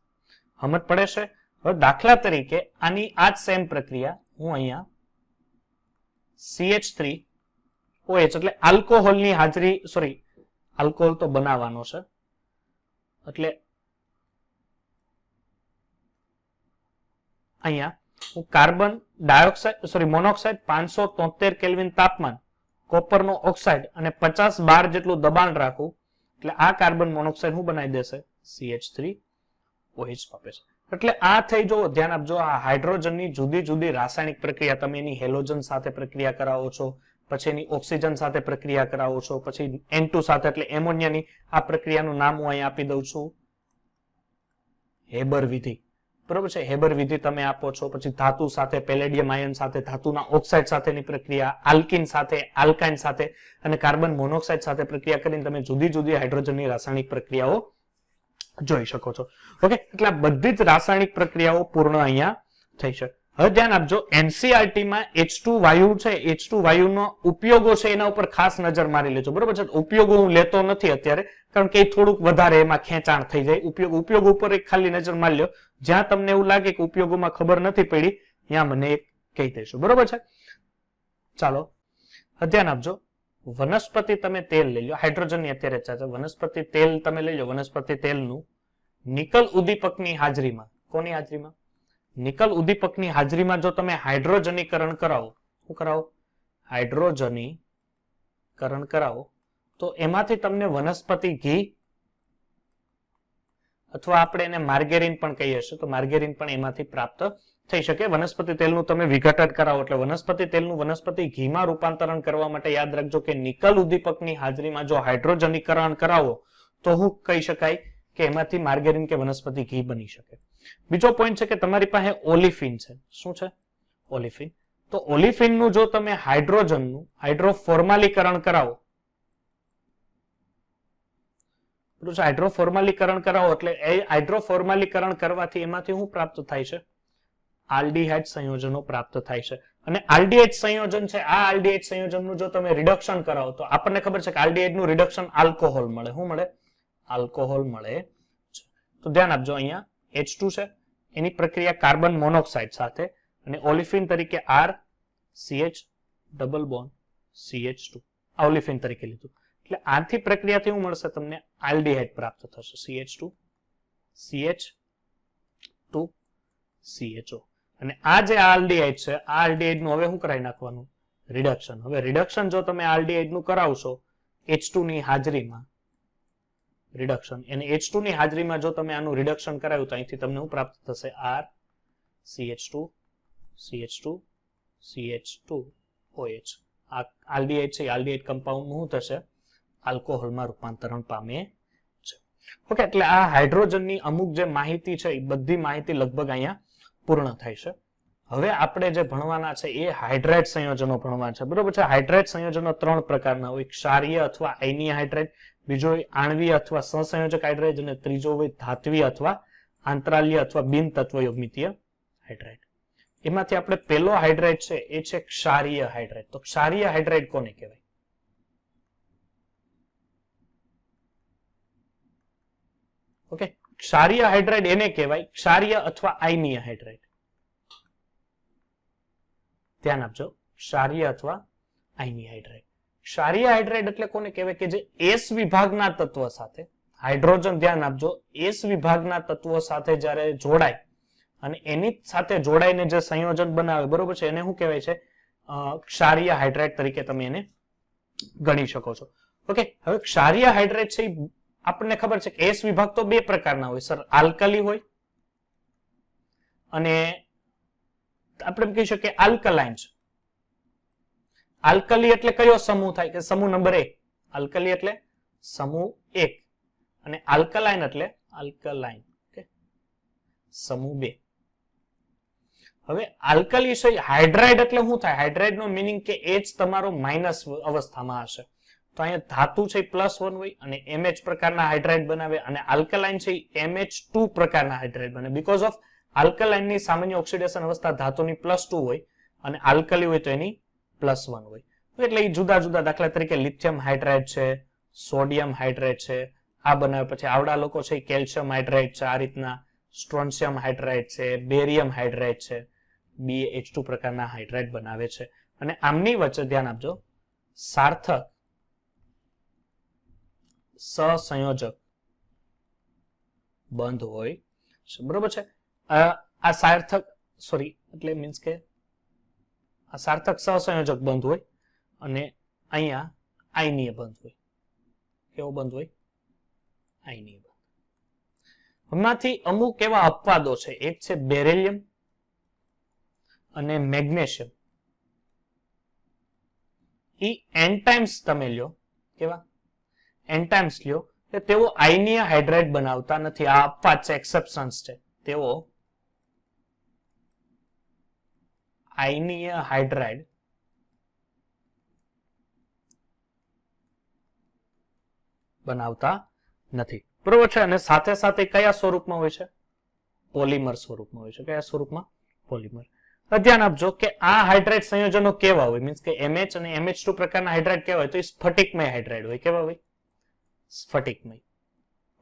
સમજ પડે છે? હવે દાખલા તરીકે આની આ જ સેમ પ્રક્રિયા હું અહીંયા CH3OH એટલે આલ્કોહોલની હાજરી, સોરી આલ્કોહોલ તો બનાવવાનો છે એટલે અહીંયા હું carbon dioxide sorry monoxide 573 kelvin તાપમાન, કોપરનો ઓક્સાઇડ અને 50 બાર જેટલું દબાણ રાખું એટલે આ કાર્બન મોનોક્સાઇડ હું બનાવી દેશે CH3OH આપે છે. એટલે આ થઈ જો ધ્યાન આપજો, આ હાઇડ્રોજનની જુદી જુદી રાસાયણિક પ્રક્રિયા. તમે એની હેલોજન સાથે પ્રક્રિયા કરાવો છો, પછી એની ઓક્સિજન સાથે પ્રક્રિયા કરાવો છો, પછી N2 સાથે એટલે એમોનિયાની આ પ્રક્રિયાનું નામ હું અહીં આપી દઉં છું હેબર વિધિ. બરોબર છે? હેબર વિધિ તમે આપો છો. પછી ધાતુ સાથે પેલેડિયમ આયન સાથે ધાતુના ઓક્સાઇડ સાથેની પ્રક્રિયા, આલ્કિન સાથે, આલ્કાઇન સાથે અને કાર્બન મોનોક્સાઇડ સાથે પ્રક્રિયા કરીને તમે જુદી જુદી હાઇડ્રોજનની રાસાયણિક પ્રક્રિયાઓ જોઈ શકો છો. ઓકે, એટલે બધી જ રાસાયણિક પ્રક્રિયાઓ પૂર્ણ અહીંયા થઈ છે. હવે ધ્યાન આપજો, NCERT માં H2 વાયુ છે, H2 વાયુનો ઉપયોગો છે એના ઉપર ખાસ નજર મારી લેજો. બરોબર છે? ઉપયોગો હું લેતો નથી અત્યારે કારણ કે થોડુંક વધારે એમાં ખેંચાણ થઈ જાય. ઉપયોગ ઉપર એક ખાલી નજર મારી લો. જ્યાં તમને એવું લાગે કે ઉપયોગોમાં ખબર નથી પડી ત્યાં મને એક કહી દેશો. બરોબર છે? ચાલો ધ્યાન આપજો. વનસ્પતિ તમે તેલ લઈ લો, હાઇડ્રોજનની અત્યારે ચર્ચા. વનસ્પતિ તેલ તમે લઈ લો. વનસ્પતિ તેલનું નિકલ ઉદ્દીપકની હાજરીમાં, કોની હાજરીમાં? નિકલ ઉદ્દીપકની હાજરીમાં જો તમે હાઇડ્રોજનીકરણ કરાવો, શું કરાવો? હાઇડ્રોજનીકરણ કરાવો તો એમાંથી તમને વનસ્પતિ ઘી અથવા આપણે એને માર્ગેરીન પણ કહીએ છીએ, તો માર્ગેરીન પણ એમાંથી પ્રાપ્ત થઈ શકે. વનસ્પતિ તેલનું તમે વિઘટન કરાવો એટલે વનસ્પતિ તેલનું વનસ્પતિ ઘીમાં રૂપાંતરણ કરવા માટે યાદ રાખજો કે નિકલ ઉદ્દીપકની હાજરીમાં જો હાઇડ્રોજનીકરણ કરાવો તો હું કહી શકાય કે એમાંથી માર્ગેરીન કે વનસ્પતિ ઘી બની શકે. બીજો પોઈન્ટ છે કે તમારી પાસે ઓલિફિન છે. શું છે? ઓલિફિન. તો ઓલિફિનનું જો તમે હાઇડ્રોજનનું હાઇડ્રોફોર્માલીકરણ કરાવો, હાઇડ્રોફોર્માલીકરણ કરાવો એટલે એ હાઇડ્રોફોર્માલીકરણ કરવાથી એમાંથી શું પ્રાપ્ત થાય છે? આલ્ડીહાઇડ સંયોજનો પ્રાપ્ત થાય છે. અને આલ્ડીહાઇડ સંયોજન છે, આ આલ્ડીહાઇડ સંયોજનનું જો તમે રિડક્શન કરાવો તો આપણને ખબર છે કે આલ્ડીહાઇડ નું રિડક્શન આલ્કોહોલ મળે. શું મળે? આલ્કોહોલ મળે. તો ધ્યાન આપજો, અહીંયા H2 છે, એની પ્રક્રિયા કાર્બન મોનોક્સાઇડ સાથે અને ઓલિફિન તરીકે RCH ડબલ બોન્ડ CH2 આ ઓલિફિન તરીકે લીધું. એટલે આથી પ્રક્રિયાથી શું મળશે? તમને આલ્ડીહાઇડ પ્રાપ્ત થશે. CH2 CH2 CHO. અને આ જે આલ્ડીહાઇડ છે, આ આલ્ડીહાઇડ નું હવે શું કરાવી નાખવાનું? રિડક્શન. હવે રિડક્શન જો તમે આલ્ડીહાઇડ નું કરાવશો H2 ની હાજરીમાં, રિડક્શન એને H2 ની હાજરીમાં જો તમે આનું રિડક્શન કરાવ્યું તો અહીંથી તમને શું પ્રાપ્ત થશે? R CH2 CH2 CH2 OH. આ આલ્ડીહાઇડ છે, આલ્ડીહાઇડ કમ્પાઉન્ડ શું થશે? આલ્કોહોલમાં રૂપાંતરણ પામે છે. ઓકે, એટલે આ હાઇડ્રોજનની અમુક જે માહિતી છે એ બધી માહિતી લગભગ અહીંયા પૂર્ણ થાય છે. હવે આપણે જે ભણવાના છે એ હાઇડ્રેટ સંયોજનો ભણવાના છે. બરોબર છે? હાઇડ્રેટ સંયોજનો 3 પ્રકારના હોય: ક્ષારીય અથવા આયનીય હાઇડ્રેટ, બીજો હોય આણવીય અથવા સહસંયોજક હાઇડ્રેટ, અને ત્રીજો હોય ધાત્વીય અથવા આંતરાલીય અથવા બિન તત્વયોમિતીય હાઇડ્રેટ. એમાંથી આપણે પેલો હાઇડ્રેટ છે એ છે ક્ષારીય હાઇડ્રેટ. તો ક્ષારીય હાઇડ્રેટ કોને કહેવાય? ઓકે, ક્ષારીય હાઇડ્રેટ એને કહેવાય ક્ષારીય અથવા આયનીય હાઇડ્રેટ. ધ્યાન આપજો, ક્ષારીય અથવા આયનીય હાઇડ્રેટ. ક્ષારીય હાઇડ્રેટ એટલે કોને કહેવાય? કે જે એસ વિભાગના તત્વ સાથે હાઇડ્રોજન, ધ્યાન આપજો, એસ વિભાગના તત્વો સાથે જ્યારે જોડાય અને એની સાથે જોડાઈને જે સંયોજન બનાવે, બરોબર છે, એને શું કહેવાય છે? ક્ષારીય હાઇડ્રેટ તરીકે તમે એને ગણી શકો છો. ઓકે, હવે ક્ષારીય હાઇડ્રેટ છે આપણને ખબર છે કે એસ વિભાગ તો 2 પ્રકારના હોય સર, આલ્કલી હોય અને આપણે કહી શકીએ આલ્કલાઇન છે. આલ્કલી એટલે કયો સમૂહ થાય? કે સમૂહ નંબર 1. આલ્કલી એટલે સમૂહ 1 અને આલ્કલાઇન એટલે આલ્કલાઇન, ઓકે, સમૂહ 2. હવે આલ્કલી છે, હાઇડ્રાઇડ એટલે શું થાય? હાઇડ્રાઇડ નો મીનિંગ કે H તમારો માઇનસ અવસ્થામાં હશે. તો અહીંયા ધાતુ છે +1 હોય અને MH પ્રકારના હાઇડ્રાઇડ બનાવે, અને આલ્કલાઇન છે MH2 પ્રકારના હાઇડ્રાઇડ બને. બીકોઝ ઓફ આલ્કલાઇન ની સામાન્ય ઓક્સિડેશન અવસ્થા ધાતુની +2 હોય અને આલ્કલી હોય તો એની +1 હોય. એટલે એ જુદા જુદા, દાખલા તરીકે લિથિયમ હાઇડ્રાઇડ છે, સોડિયમ હાઇડ્રાઇડ છે, આ બનાવે. પછી આવડા લોકો છે કેલ્શિયમ હાઇડ્રાઇડ છે, આ રીતના સ્ટ્રોન્શિયમ હાઇડ્રાઇડ છે, બેરિયમ હાઇડ્રાઇડ છે, BH2 પ્રકારના હાઇડ્રાઇડ બનાવે છે. અને આમની વચ્ચે ધ્યાન આપજો, સાર્થક સહસંયોજક બંધ હોય, બરોબર છે. આ સાર્થક એટલે મીન્સ કે આ સાર્થક સહસંયોજક બંધ હોય અને અહીંયા આયનીય બંધ હોય. કેવો બંધ હોય? આયનીય બંધ. એમાંથી અમુક એવા અપવાદો છે, એક છે બેરિલિયમ અને મેગ્નેશિયમ. ઈ એન્ટાઇમ્સ તમે લ્યો, કેવા એન્ટાઇમ્સ લ્યો, કે તેઓ આયનીય હાઇડ્રાઇડ બનાવતા નથી. આ અપવાદ છે, એક્સેપ્શન્સ છે. તેઓ આયનીય હાઇડ્રાઇડ બનાવતા નથી, બરોબર છે. અને સાથે સાથે કયા સ્વરૂપમાં હોય છે? પોલિમર સ્વરૂપમાં હોય છે. કયા સ્વરૂપમાં? પોલિમર. ધ્યાન આપજો કે આ હાઇડ્રાઇડ સંયોજનો કેવા હોય? મીન્સ કે MH અને MH2 પ્રકારના હાઇડ્રાઇડ કેવા હોય? તો એ સ્ફટિકમય હાઇડ્રાઇડ હોય. કેવા હોય? સ્ફટિકમય,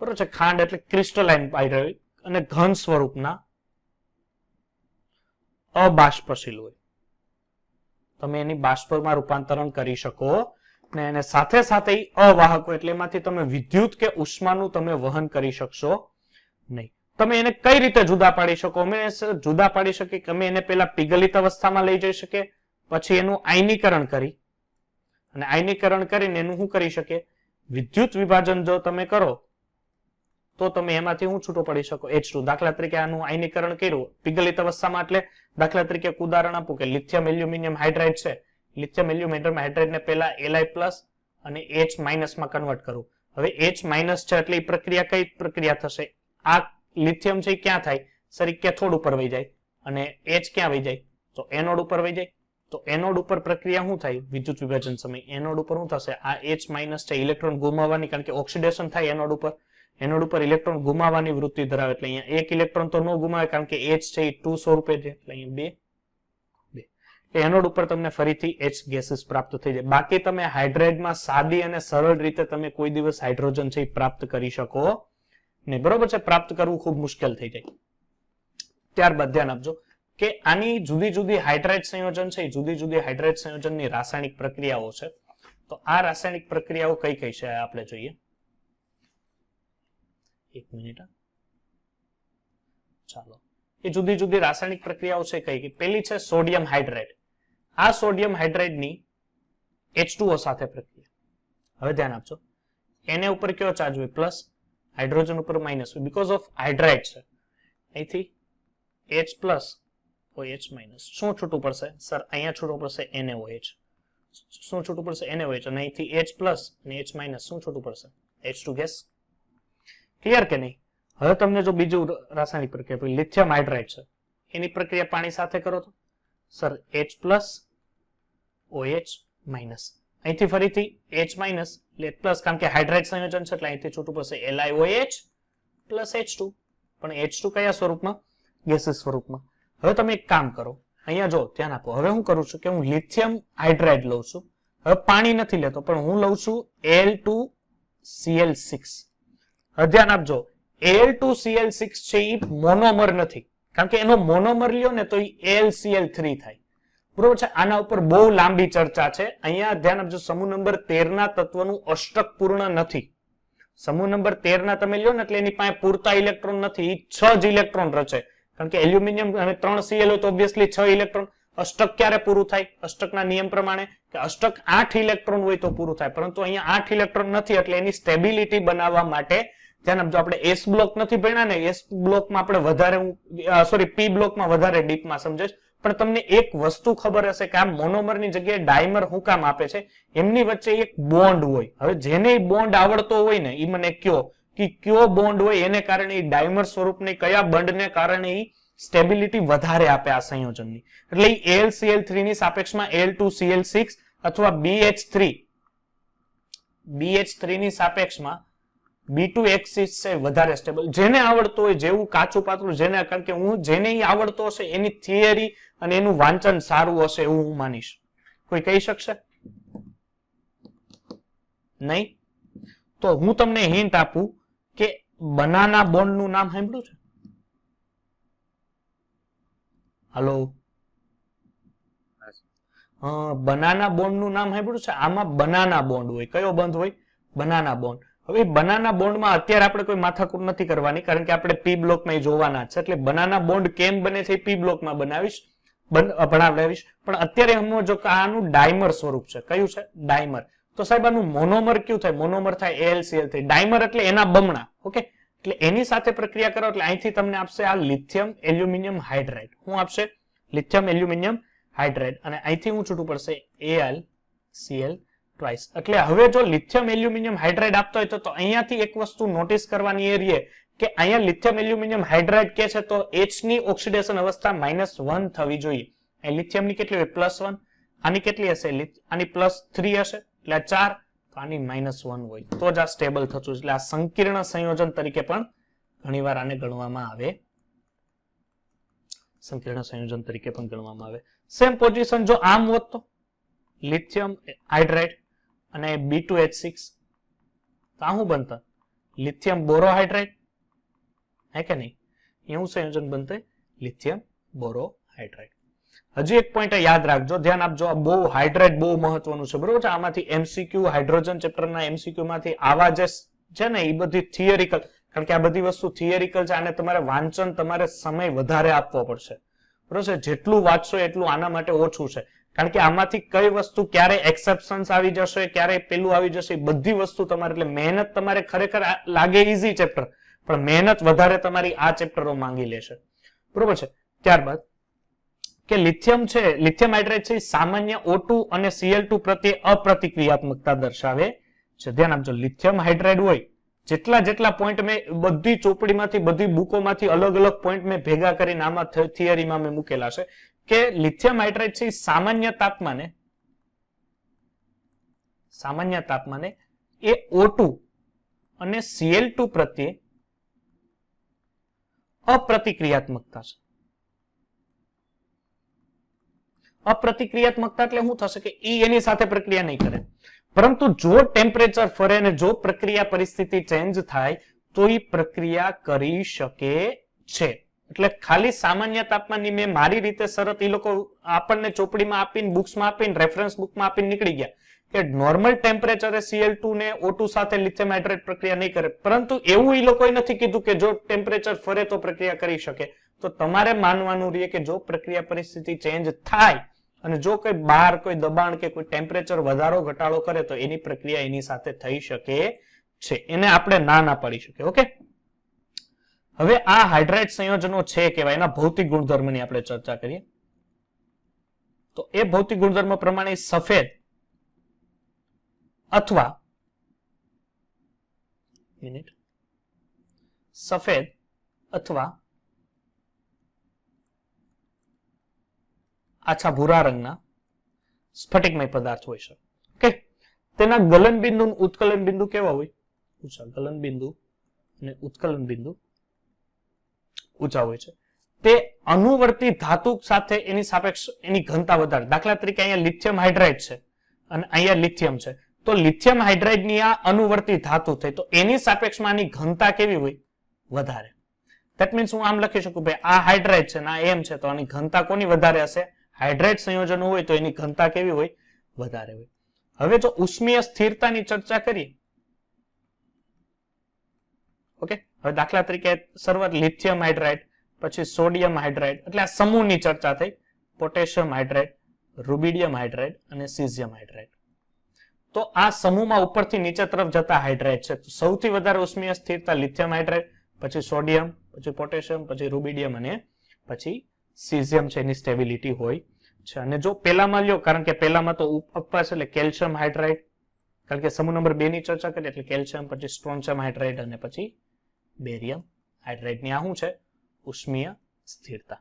બરોબર છે. ખાંડ એટલે ક્રિસ્ટલાઇન હાઇડ્રાઇડ અને ઘન સ્વરૂપના અબાષ્પશીલ હોય. તમે એની બાષ્પમાં રૂપાંતરણ કરી શકો ને એને સાથે સાથે અવાહક હોય, એટલે એમાંથી તમે વિદ્યુત કે ઉષ્માનું તમે વહન કરી શકશો નહીં. તમે એને કઈ રીતે જુદા પાડી શકો? અમે જુદા પાડી શકીએ કે અમે એને પેલા પીગલિત અવસ્થામાં લઈ જઈ શકીએ, પછી એનું આયનીકરણ કરી અને આયનીકરણ કરીને એનું શું કરી શકીએ? વિદ્યુત વિભાજન જો તમે કરો તો તમે એમાંથી હું છૂટો પડી શકો H2. દાખલા તરીકે આનું આયનીકરણ કર્યું પીગલિત અવસ્થામાં, એટલે દાખલા તરીકે એક ઉદાહરણ આપું કે લિથિયમ એલ્યુમિનિયમ હાઇડ્રાઇડ છે. લિથિયમ એલ્યુમિનિયમ હાઇડ્રાઇડ ને પહેલા Li+ અને H- માં કન્વર્ટ કરું. હવે H- છે એટલે એ પ્રક્રિયા કઈ પ્રક્રિયા થશે? આ લિથિયમ છે ક્યાં થાય? સર એ કેથોડ ઉપર વહી જાય અને H ક્યાં વહી જાય? તો એનોડ ઉપર વહી જાય. તો એનોડ ઉપર પ્રક્રિયા શું થાય? વિદ્યુત વિભાજન સમય એનોડ ઉપર શું થશે? આ H- છે ઇલેક્ટ્રોન ગુમાવવાની, કારણ કે ઓક્સિડેશન થાય એનોડ ઉપર. એનોડ ઉપર ઇલેક્ટ્રોન ગુમાવવાની વૃત્તિ ધરાવે, એટલે અહીંયા એક ઇલેક્ટ્રોન તો ન ગુમાવે કારણ કે H છે એ 2 સ્વરૂપે છે, એટલે અહીંયા 2 એનોડ ઉપર તમને ફરીથી H ગેસીસ પ્રાપ્ત થઈ જાય. બાકી તમે હાઇડ્રાઇડમાં સાદી અને સરળ રીતે તમે કોઈ દિવસ હાઇડ્રોજન છે એ પ્રાપ્ત કરી શકો નહીં. બરોબર છે? પ્રાપ્ત કરવું ખૂબ મુશ્કેલ થઈ જાય. ત્યારબાદ ધ્યાન આપજો કે આની જુદી જુદી હાઇડ્રાઇડ સંયોજન છે, જુદી જુદી હાઇડ્રાઇડ સંયોજનની રાસાયણિક પ્રક્રિયાઓ છે. તો આ રાસાયણિક પ્રક્રિયાઓ કઈ કઈ છે આપણે જોઈએ. એક મિનિટ, ચાલો. એ જુદી જુદી રાસાયણિક પ્રક્રિયાઓ છે કઈ કઈ? પેલી છે સોડિયમ હાઇડ્રાઇડ. આ સોડિયમ હાઇડ્રાઇડની H2O સાથે પ્રક્રિયા. હવે ધ્યાન આપજો, Na ઉપર કયો ચાર્જ હોય? પ્લસ, હાઇડ્રોજન ઉપર માઇનસ હોય, બીકોઝ ઓફ હાઇડ્રાઇડ છે. અહીંથી H+ OH-. શું છૂટું પડશે? સર અહીંયા છૂટું પડશે NaOH. શું છૂટું પડશે? NaOH. અને અહીંથી H+ અને H- શું છૂટું પડશે? H2 gas. ક્લિયર કે નહીં? હવે તમને જો બીજું રાસાયણિક પ્રક્રિયા લિથિયમ હાઇડ્રાઇડ છે, એની પ્રક્રિયા પાણી સાથે કરો તો સર H+ OH-. અહીંથી ફરીથી H- એટલે પ્લસ, કારણ કે હાઇડ્રાઇડ સંયોજન છે એટલે અહીંથી છૂટું પડશે LiOH + H2. પણ H2 કયા સ્વરૂપમાં? ગેસીસ સ્વરૂપમાં. હવે તમે એક કામ કરો, અહીંયા જો ધ્યાન આપો. હવે હું કરું છું કે હું લિથિયમ હાઇડ્રાઇડ લઉં છું. હવે પાણી નથી લેતો, પણ હું લઉં છું Al2Cl6. હવે ધ્યાન આપજો, Al2Cl6 છે એ મોનોમર નથી, કારણ કે એનો મોનોમર લ્યો ને તો એ AlCl3 થાય. બરોબર છે? આના ઉપર બહુ લાંબી ચર્ચા છે. અહીંયા ધ્યાન આપજો, સમૂહ નંબર 13 ના તત્વનું અષ્ટક પૂર્ણ નથી. સમૂહ નંબર 13 ના તમે લ્યો ને એટલે એની પાસે પૂરતા ઇલેક્ટ્રોન નથી, 6 જ ઇલેક્ટ્રોન રચે. કારણ કે એલ્યુમિનિયમ અને 3 Cl હોય તો ઓબ્વિયસલી 6 ઇલેક્ટ્રોન. અષ્ટક ક્યારે પૂરું થાય? અષ્ટકના નિયમ પ્રમાણે કે અષ્ટક 8 ઇલેક્ટ્રોન હોય તો પૂરું થાય, પરંતુ અહીંયા 8 ઇલેક્ટ્રોન નથી, એટલે એની સ્ટેબિલિટી બનાવવા માટે ધ્યાન આપજો, આપણે S બ્લોક નથી ભણ્યા ને, S બ્લોકમાં આપણે વધારે P બ્લોકમાં વધારે ડીપમાં સમજે, પણ તમને એક વસ્તુ ખબર હશે કે આ મોનોમરની જગ્યાએ ડાયમર હું કામ આપે છે? એમની વચ્ચે એક બોન્ડ હોય. હવે જેને બોન્ડ આવડતો હોય ને એ મને કયો કે કયો બોન્ડ હોય એને કારણે એ ડાયમર સ્વરૂપની કયા બંધને કારણે એ સ્ટેબિલિટી વધારે આપે આ સંયોજનની. એટલે એ AlCl3 ની સાપેક્ષમાં Al2Cl6 અથવા BH3 ની સાપેક્ષમાં B2H6 છે વધારે સ્ટેબલ. જેને આવડતો હોય, જેવું કાચું પાતળું જેને, કારણ કે જેને આવડતો હશે એની થિયરી અને એનું વાંચન સારું હશે એવું હું માનીશ. કોઈ કહી શકશે? નહીં? તો હું તમને હિન્ટ આપું કે બનાના બોન્ડ નું નામ સાંભળ્યું છે? હલો, બનાના બોન્ડ નું નામ સાંભળ્યું છે? આમાં બનાના બોન્ડ હોય. કયો બંધ હોય? Banana bond. હવે બનાના બોન્ડમાં અત્યારે આપણે કોઈ માથાકૂટ નથી કરવાની, કારણ કે આપણે P બ્લોકમાં જોવાના છે. એટલે બનાના બોન્ડ કેમ બને છે P બ્લોકમાં ભણાવીશ. પણ અત્યારે સમજો કે આનું ડાયમર સ્વરૂપ છે. કયું છે? ડાયમર. તો સાહેબ આનું મોનોમર કયું થાય? મોનોમર થાય AlCl3. ડાયમર એટલે એના બમણા. ઓકે, એટલે એની સાથે પ્રક્રિયા કરો એટલે અહીંથી તમને આપશે આ લિથિયમ એલ્યુમિનિયમ હાઇડ્રાઇડ. શું આપશે? Lithium aluminium hydride. અને અહીંથી હું છૂટું પડશે AlCl. એટલે હવે જો લિથિયમ એલ્યુમિનિયમ હાઇડ્રાઇડ આપતો હોય તો અહીંયાથી એક વસ્તુ નોટિસ કરવાની એ રહે કે અહીંયા લિથિયમ એલ્યુમિનિયમ હાઇડ્રાઇડ કે છે તો H ની ઓક્સિડેશન અવસ્થા -1 થવી જોઈએ. અહીં લિથિયમની કેટલી હોય? +1. આની કેટલી હશે? આની +3 હશે, એટલે 4. તો આની -1 હોય તો જ આ સ્ટેબલ થતું. એટલે આ સંકીર્ણ સંયોજન તરીકે પણ ઘણીવાર આને ગણવામાં આવે. સંકીર્ણ સંયોજન તરીકે પણ ગણવામાં આવે. સેમ પોઝિશન જો આમ હોત તો લિથિયમ હાઇડ્રાઇડ અને B2H6, તો આ શું બનતા? લિથિયમ બોરોહાઇડ્રાઇડ, હે કે નહીં? એવું સંયોજન બનતું લિથિયમ બોરોહાઇડ્રાઇડ. હજી એક પોઈન્ટ યાદ રાખજો, ધ્યાન આપજો, આ બહુ હાઇડ્રાઇડ બહુ મહત્વનું છે. બરોબર છે? આમાંથી MCQ હાઇડ્રોજન ચેપ્ટરના MCQ માંથી આવા જે છે ને એ બધી થિયરિકલ, કારણ કે આ બધી વસ્તુ થિયરિકલ છે, આને તમારે વાંચન તમારે સમય વધારે આપવો પડશે. બરોબર છે? જેટલું વાંચશો એટલું આના માટે ઓછું છે, કારણ કે આમાંથી કઈ વસ્તુ ક્યારે એક્સેપ્શન્સ આવી જશે, ક્યારે પેલું આવી જશે, બધી વસ્તુ તમારે, એટલે મહેનત તમારે ખરેખર લાગે ઈઝી ચેપ્ટર, પણ મહેનત વધારે તમારી આ ચેપ્ટરો માંગી લેશે. બરોબર છે. ત્યારબાદ કે લિથિયમ છે, લિથિયમ હાઇડ્રાઇડ છે, સામાન્ય O2 અને Cl2 પ્રત્યે અપ્રતિક્રિયાત્મકતા દર્શાવે છે. ધ્યાન આપજો, લિથિયમ હાઇડ્રાઇડ હોય, જેટલા પોઈન્ટ મેં બધી ચોપડીમાંથી, બધી બુકોમાંથી અલગ અલગ પોઈન્ટ મેં ભેગા કરીને આમાં થિયરીમાં મેં મૂકેલા છે કે લિથિયમ હાઇડ્રાઇડ છે સામાન્ય તાપમાને એ O2 અને Cl2 પ્રત્યે અપ્રતિક્રિયાત્મકતા છે. અપ્રતિક્રિયાત્મકતા એટલે શું થશે કે એની સાથે પ્રક્રિયા નહીં કરે, પરંતુ જો ટેમ્પરેચર ફરે અને જો પ્રક્રિયા પરિસ્થિતિ ચેન્જ થાય તો એ પ્રક્રિયા કરી શકે છે. એટલે ખાલી સામાન્ય તાપમાનની મેં મારી રીતે શરત એ લોકો આપણને ચોપડીમાં આપીને, બુક્સમાં આપીને, રેફરન્સ બુકમાં આપીને નીકળી ગયા કે નોર્મલ ટેમ્પરેચરે Cl2 ને O2 સાથે લિથિયમ હાઇડ્રેટ પ્રક્રિયા નહીં કરે, પરંતુ એવું એ લોકોએ નથી કીધું કે જો ટેમ્પરેચર ફરે તો પ્રક્રિયા કરી શકે. તો તમારે માનવાનું રહે કે જો પ્રક્રિયા પરિસ્થિતિ ચેન્જ થાય અને જો કોઈ બહાર કોઈ દબાણ કે કોઈ ટેમ્પરેચર વધારો ઘટાડો કરે તો એની પ્રક્રિયા એની સાથે થઈ શકે છે, એને આપણે ના પાડી શકીએ. ઓકે, હવે આ હાઇડ્રાઇડ સંયોજનો છે કેવા, એના ભૌતિક ગુણધર્મની આપણે ચર્ચા કરીએ. તો એ ભૌતિક ગુણધર્મ પ્રમાણે સફેદ અથવા આછા ભૂરા રંગના સ્ફટિકમય પદાર્થ હોય છે. ઓકે, તેના ગલન બિંદુ અને ઉત્કલન બિંદુ કેવા હોય? ઊંચા. ગલન બિંદુ અને ઉત્કલન બિંદુ ઊંચા હોય છે. તે અનુવર્તી ધાતુ સાથે એની સાપેક્ષ એની ઘનતા વધારે. દાખલા તરીકે અહીંયા લિથિયમ હાઇડ્રાઇડ છે અને અહીંયા લિથિયમ છે, તો લિથિયમ હાઇડ્રાઇડ ની આ અનુવર્તી ધાતુ થઈ, તો એની સાપેક્ષમાં આની ઘનતા કેવી હોય? વધારે. ધેટ મીન્સ હું આમ લખી શકું ભાઈ આ હાઇડ્રાઇડ છે ને આ M છે, તો આની ઘનતા કોની વધારે હશે? હાઇડ્રાઇડ સંયોજનો હોય તો એની ઘનતા કેવી હોય? વધારે હોય. હવે જો ઉષ્મીય સ્થિરતાની ચર્ચા કરીએ, ઓકે, હવે દાખલા તરીકે શરૂઆત લિથિયમ હાઇડ્રાઇડ, પછી સોડિયમ હાઇડ્રાઇડ, એટલે આ સમૂહની ચર્ચા થઈ. પોટેશિયમ હાઇડ્રાઇડ, રૂબિડિયમ હાઇડ્રાઇડ અને સીઝિયમ હાઇડ્રાઇડ. તો આ સમૂહમાં ઉપરથી નીચે તરફ જતા હાઇડ્રાઇડ છે. સૌથી વધારે ઉષ્મીય સ્થિરતા લિથિયમ હાઇડ્રાઇડ, પછી સોડિયમ, પછી પોટેશિયમ, પછી રૂબિડિયમ અને પછી સીઝિયમ છે, એની સ્ટેબિલિટી હોય છે. અને જો પેલામાં લ્યો, કારણ કે પેલામાં તો ઉપવાસ એટલે કેલ્શિયમ હાઇડ્રાઇડ, કારણ કે સમૂહ નંબર 2 ની ચર્ચા કરીએ એટલે કેલ્શિયમ, પછી સ્ટ્રોન્શિયમ હાઇડ્રાઇડ અને પછી બેરિયમ હાઇડ્રાઇડ ની આ શું છે? ઉષ્મીય સ્થિરતા.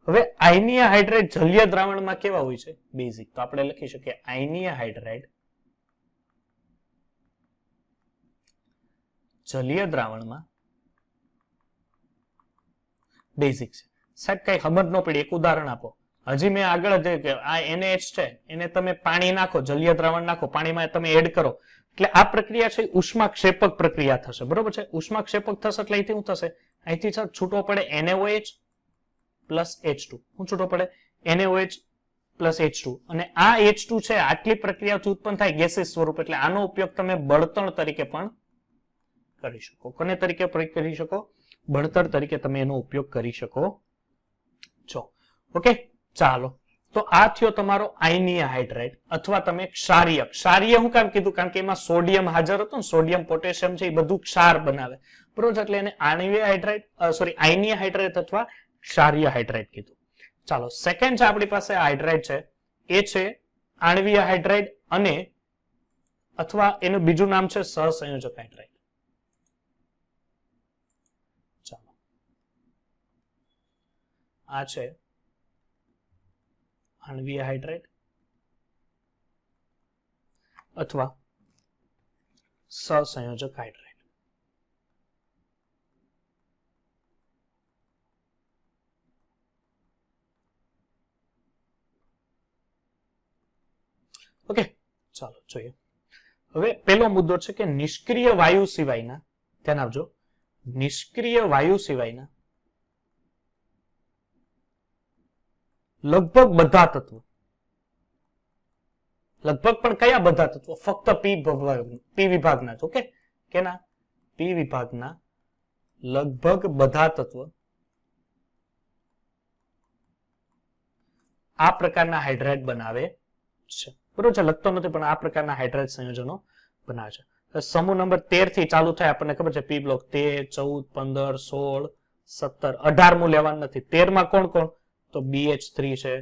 હવે આયનીય હાઇડ્રાઇડ જલીય દ્રાવણમાં કેવા હોય છે? બેઝિક. તો આપણે લખી શકીએ આયનીય હાઇડ્રાઇડ જલીય દ્રાવણમાં બેઝિક છે. સાહેબ કઈ ખબર ન પડી, એક ઉદાહરણ આપો. હજી મેં આગળ જ કે આ NaH છે, એને તમે પાણી નાખો, જલીય દ્રાવણ નાખો, પાણીમાં તમે એડ કરો, એટલે આ પ્રક્રિયા છે ઉષ્માક્ષેપક પ્રક્રિયા થશે. બરોબર છે? ઉષ્માક્ષેપક થશે એટલે અહીંથી શું થશે? અહીંથી છૂટો પડે NaOH પ્લસ H2. શું છૂટો પડે? NaOH plus H2. અને આ H2 છે આટલી પ્રક્રિયાથી ઉત્પન્ન થાય ગેસીય સ્વરૂપ, એટલે આનો ઉપયોગ તમે બળતણ તરીકે પણ કરી શકો. કોને તરીકે પ્રયોગ કરી શકો? બળતણ તરીકે તમે એનો ઉપયોગ કરી શકો છો. ઓકે, ચાલો. તો આ થયો તમારો આયનીય હાઇડ્રાઇડ અથવા તમે ક્ષારીય. ક્ષારીય હું કામ કીધું? કારણ કે એમાં સોડિયમ હાજર હતું ને, સોડિયમ પોટેશિયમ છે, એ બધું ક્ષાર બનાવે. બરોબર, એટલે એને આણ્વીય હાઇડ્રાઇડ આયનીય હાઇડ્રાઇડ અથવા ક્ષારીય હાઇડ્રાઇડ કીધું. ચાલો, સેકન્ડ છે આપણી પાસે હાઇડ્રાઇડ છે, એ છે આણ્વીય હાઇડ્રાઇડ અને અથવા એનું બીજું નામ છે સહસંયોજક હાઇડ્રાઇડ. ચાલો, આ છે આણ્વીય હાઇડ્રાઇડ અથવા સહસંયોજક હાઇડ્રાઇડ. ઓકે, ચાલો જોઈએ. હવે પેલો મુદ્દો છે કે નિષ્ક્રિય વાયુ સિવાયના, ધ્યાન આપજો, નિષ્ક્રિય વાયુ સિવાયના લગભગ બધા તત્વો, લગભગ પણ કયા બધા તત્વો? ફક્ત પી વિભાગના જ. ઓકે, કેના? પી વિભાગના લગભગ બધા તત્વો આ પ્રકારના હાઇડ્રાઇડ બનાવે છે. બરોબર છે, લખતો નથી પણ આ પ્રકારના હાઇડ્રાઇડ સંયોજનો બનાવે છે. તો સમૂહ નંબર 13 થી ચાલુ થાય, આપણને ખબર છે પી બ્લોક 13, 14, 15, 16, 17, 18મું લેવાનું નથી. 13 માં કોણ કોણ? તો BH3 છે,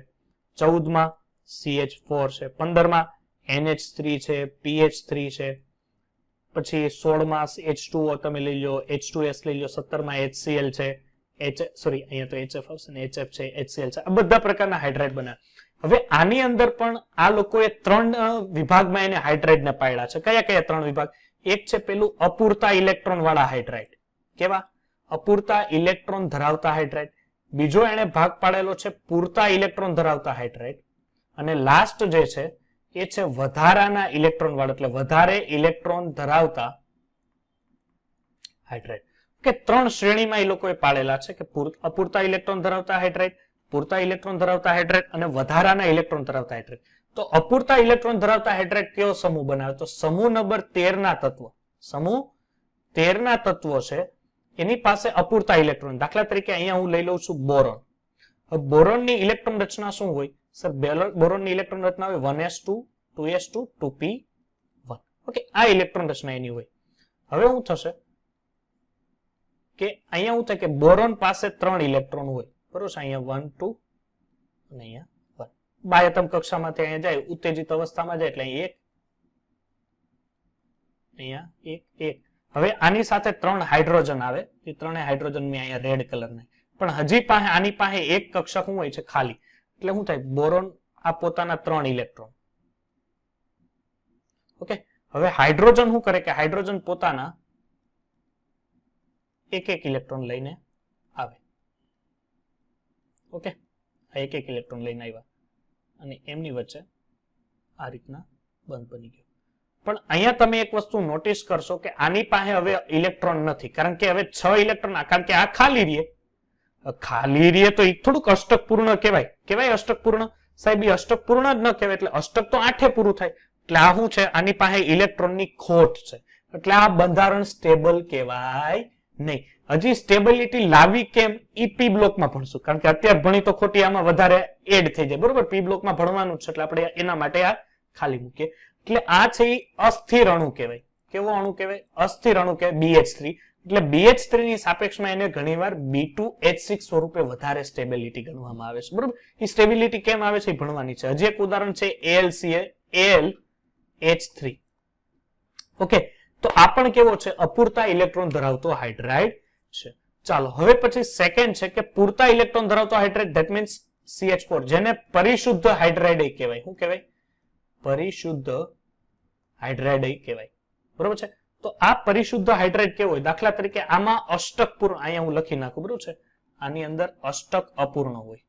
14 માં CH4 છે, 15 માં NH3 છે, PH3 છે, પછી 16 માં H2O તમે લઈ લો, H2S લઈ લો, 17 માં HCl છે, અહીંયા તો HF આવશે ને, HF છે, HCl છે. આ બધા પ્રકારના હાઇડ્રાઇડ બનાવે. હવે આની અંદર પણ આ લોકોએ 3 વિભાગમાં એને હાઇડ્રાઇડને પાડ્યા છે. કયા કયા 3 વિભાગ? એક છે પેલું અપૂરતા ઇલેક્ટ્રોન વાળા હાઇડ્રાઇડ. કેવા? અપૂરતા ઇલેક્ટ્રોન ધરાવતા હાઇડ્રાઇડ. બીજો એને ભાગ પાડેલો છે પૂરતા ઇલેક્ટ્રોન ધરાવતા હાઇડ્રાઇડ. અને લાસ્ટ જે છે એ છે વધારાના ઇલેક્ટ્રોન વાળા, એટલે વધારે ઇલેક્ટ્રોન ધરાવતા હાઇડ્રાઇડ. કે 3 શ્રેણીમાં એ લોકોએ પાડેલા છે કે અપૂરતા ઇલેક્ટ્રોન ધરાવતા હાઇડ્રાઇડ, પૂરતા ઇલેક્ટ્રોન ધરાવતા હાઇડ્રાઇડ અને વધારાના ઇલેક્ટ્રોન ધરાવતા હાઇડ્રાઇડ. તો અપૂરતા ઇલેક્ટ્રોન ધરાવતા હાઇડ્રાઇડ કયો સમૂહ બનાવે? તો સમૂહ નંબર 13 ના તત્વો. સમૂહ 13 ના તત્વો છે એની પાસે અપૂરતા ઇલેક્ટ્રોન. દાખલા તરીકે અહીંયા હું લઈ લઉં છું બોરોન. હવે બોરોનની ઇલેક્ટ્રોન રચના શું હોય? સર, બોરોનની ઇલેક્ટ્રોન રચના હોય 1s2, 2s2, 2p1. ઓકે, આ ઇલેક્ટ્રોન રચના એની હોય. હવે શું થશે કે અહીંયા શું થાય કે બોરોન પાસે 3 ઇલેક્ટ્રોન હોય. બરોબર છે, અહીંયા 1 2 અને અહીંયા 1. બાહ્યતમ કક્ષામાંથી અહીંયા જાય, ઉત્તેજિત અવસ્થામાં જાય એટલે અહીંયા 1. હવે આની સાથે 3 હાઇડ્રોજન આવે. એ 3 હાઇડ્રોજન મેં અહીંયા રેડ કલર ને, પણ હજી પાસે આની પાસે એક કક્ષક શું હોય છે? ખાલી. એટલે શું થાય? બોરોન આ પોતાના 3 ઇલેક્ટ્રોન. ઓકે, હવે હાઇડ્રોજન શું કરે કે હાઇડ્રોજન પોતાના એક ઇલેક્ટ્રોન લઈને આવે. ઓકે, આ એક ઇલેક્ટ્રોન લઈને આવ્યા અને એમની વચ્ચે આ રીતના બંધ બની ગયો. પણ અહીંયા તમે એક વસ્તુ નોટિસ કરશો કે આની પાસે હવે ઇલેક્ટ્રોન નથી, કારણ કે હવે 6 ઇલેક્ટ્રોન, કારણ કે આ ખાલી રહીએ તો એ થોડુંક અષ્ટકપૂર્ણ કહેવાય. કહેવાય અષ્ટકપૂર્ણ? સાહેબ, એ અષ્ટકપૂર્ણ જ ન કહેવાય. એટલે અષ્ટક તો 8 પૂરું થાય. એટલે આ શું છે? આની પાસે ઇલેક્ટ્રોનની ખોટ છે, એટલે આ બંધારણ સ્ટેબલ કહેવાય નહીં. હજી સ્ટેબિલિટી લાવી કેમ ઈ પી બ્લોકમાં ભણશું, કારણ કે અત્યારે ભણી તો ખોટી આમાં વધારે એડ થઈ જાય. બરોબર, પી બ્લોકમાં ભણવાનું છે એટલે આપણે એના માટે આ ખાલી મૂકીએ. એટલે આ છે એ અસ્થિર અણુ કહેવાય. કેવો અણુ કહેવાય? અસ્થિર અણુ કહેવાય, BH3. એટલે BH3 ની સાપેક્ષમાં એને ઘણીવાર B2H6 સ્વરૂપે વધારે સ્ટેબિલિટી ગણવામાં આવે છે. બરોબર, એ સ્ટેબિલિટી કેમ આવે છે એ ભણવાની છે. હજી એક ઉદાહરણ છે AlH3. ઓકે, તો આ પણ કેવો છે? અપૂરતા ઇલેક્ટ્રોન ધરાવતો હાઇડ્રાઇડ છે. ચાલો, હવે પછી સેકન્ડ છે કે પૂરતા ઇલેક્ટ્રોન ધરાવતો હાઇડ્રાઇડ, ધેટ મીન્સ CH4, જેને પરિશુદ્ધ હાઇડ્રાઇડ કહેવાય. શું કહેવાય? પરિશુદ્ધ હાઇડ્રાઇડ કહેવાય. બરોબર છે. તો આ પરિશુદ્ધ હાઇડ્રાઇડ કેવો હોય? દાખલા તરીકે આમાં અષ્ટક પૂર્ણ, અહીંયા હું લખી નાખું. બરોબર છે, આની અંદર અષ્ટક અપૂર્ણ હોય.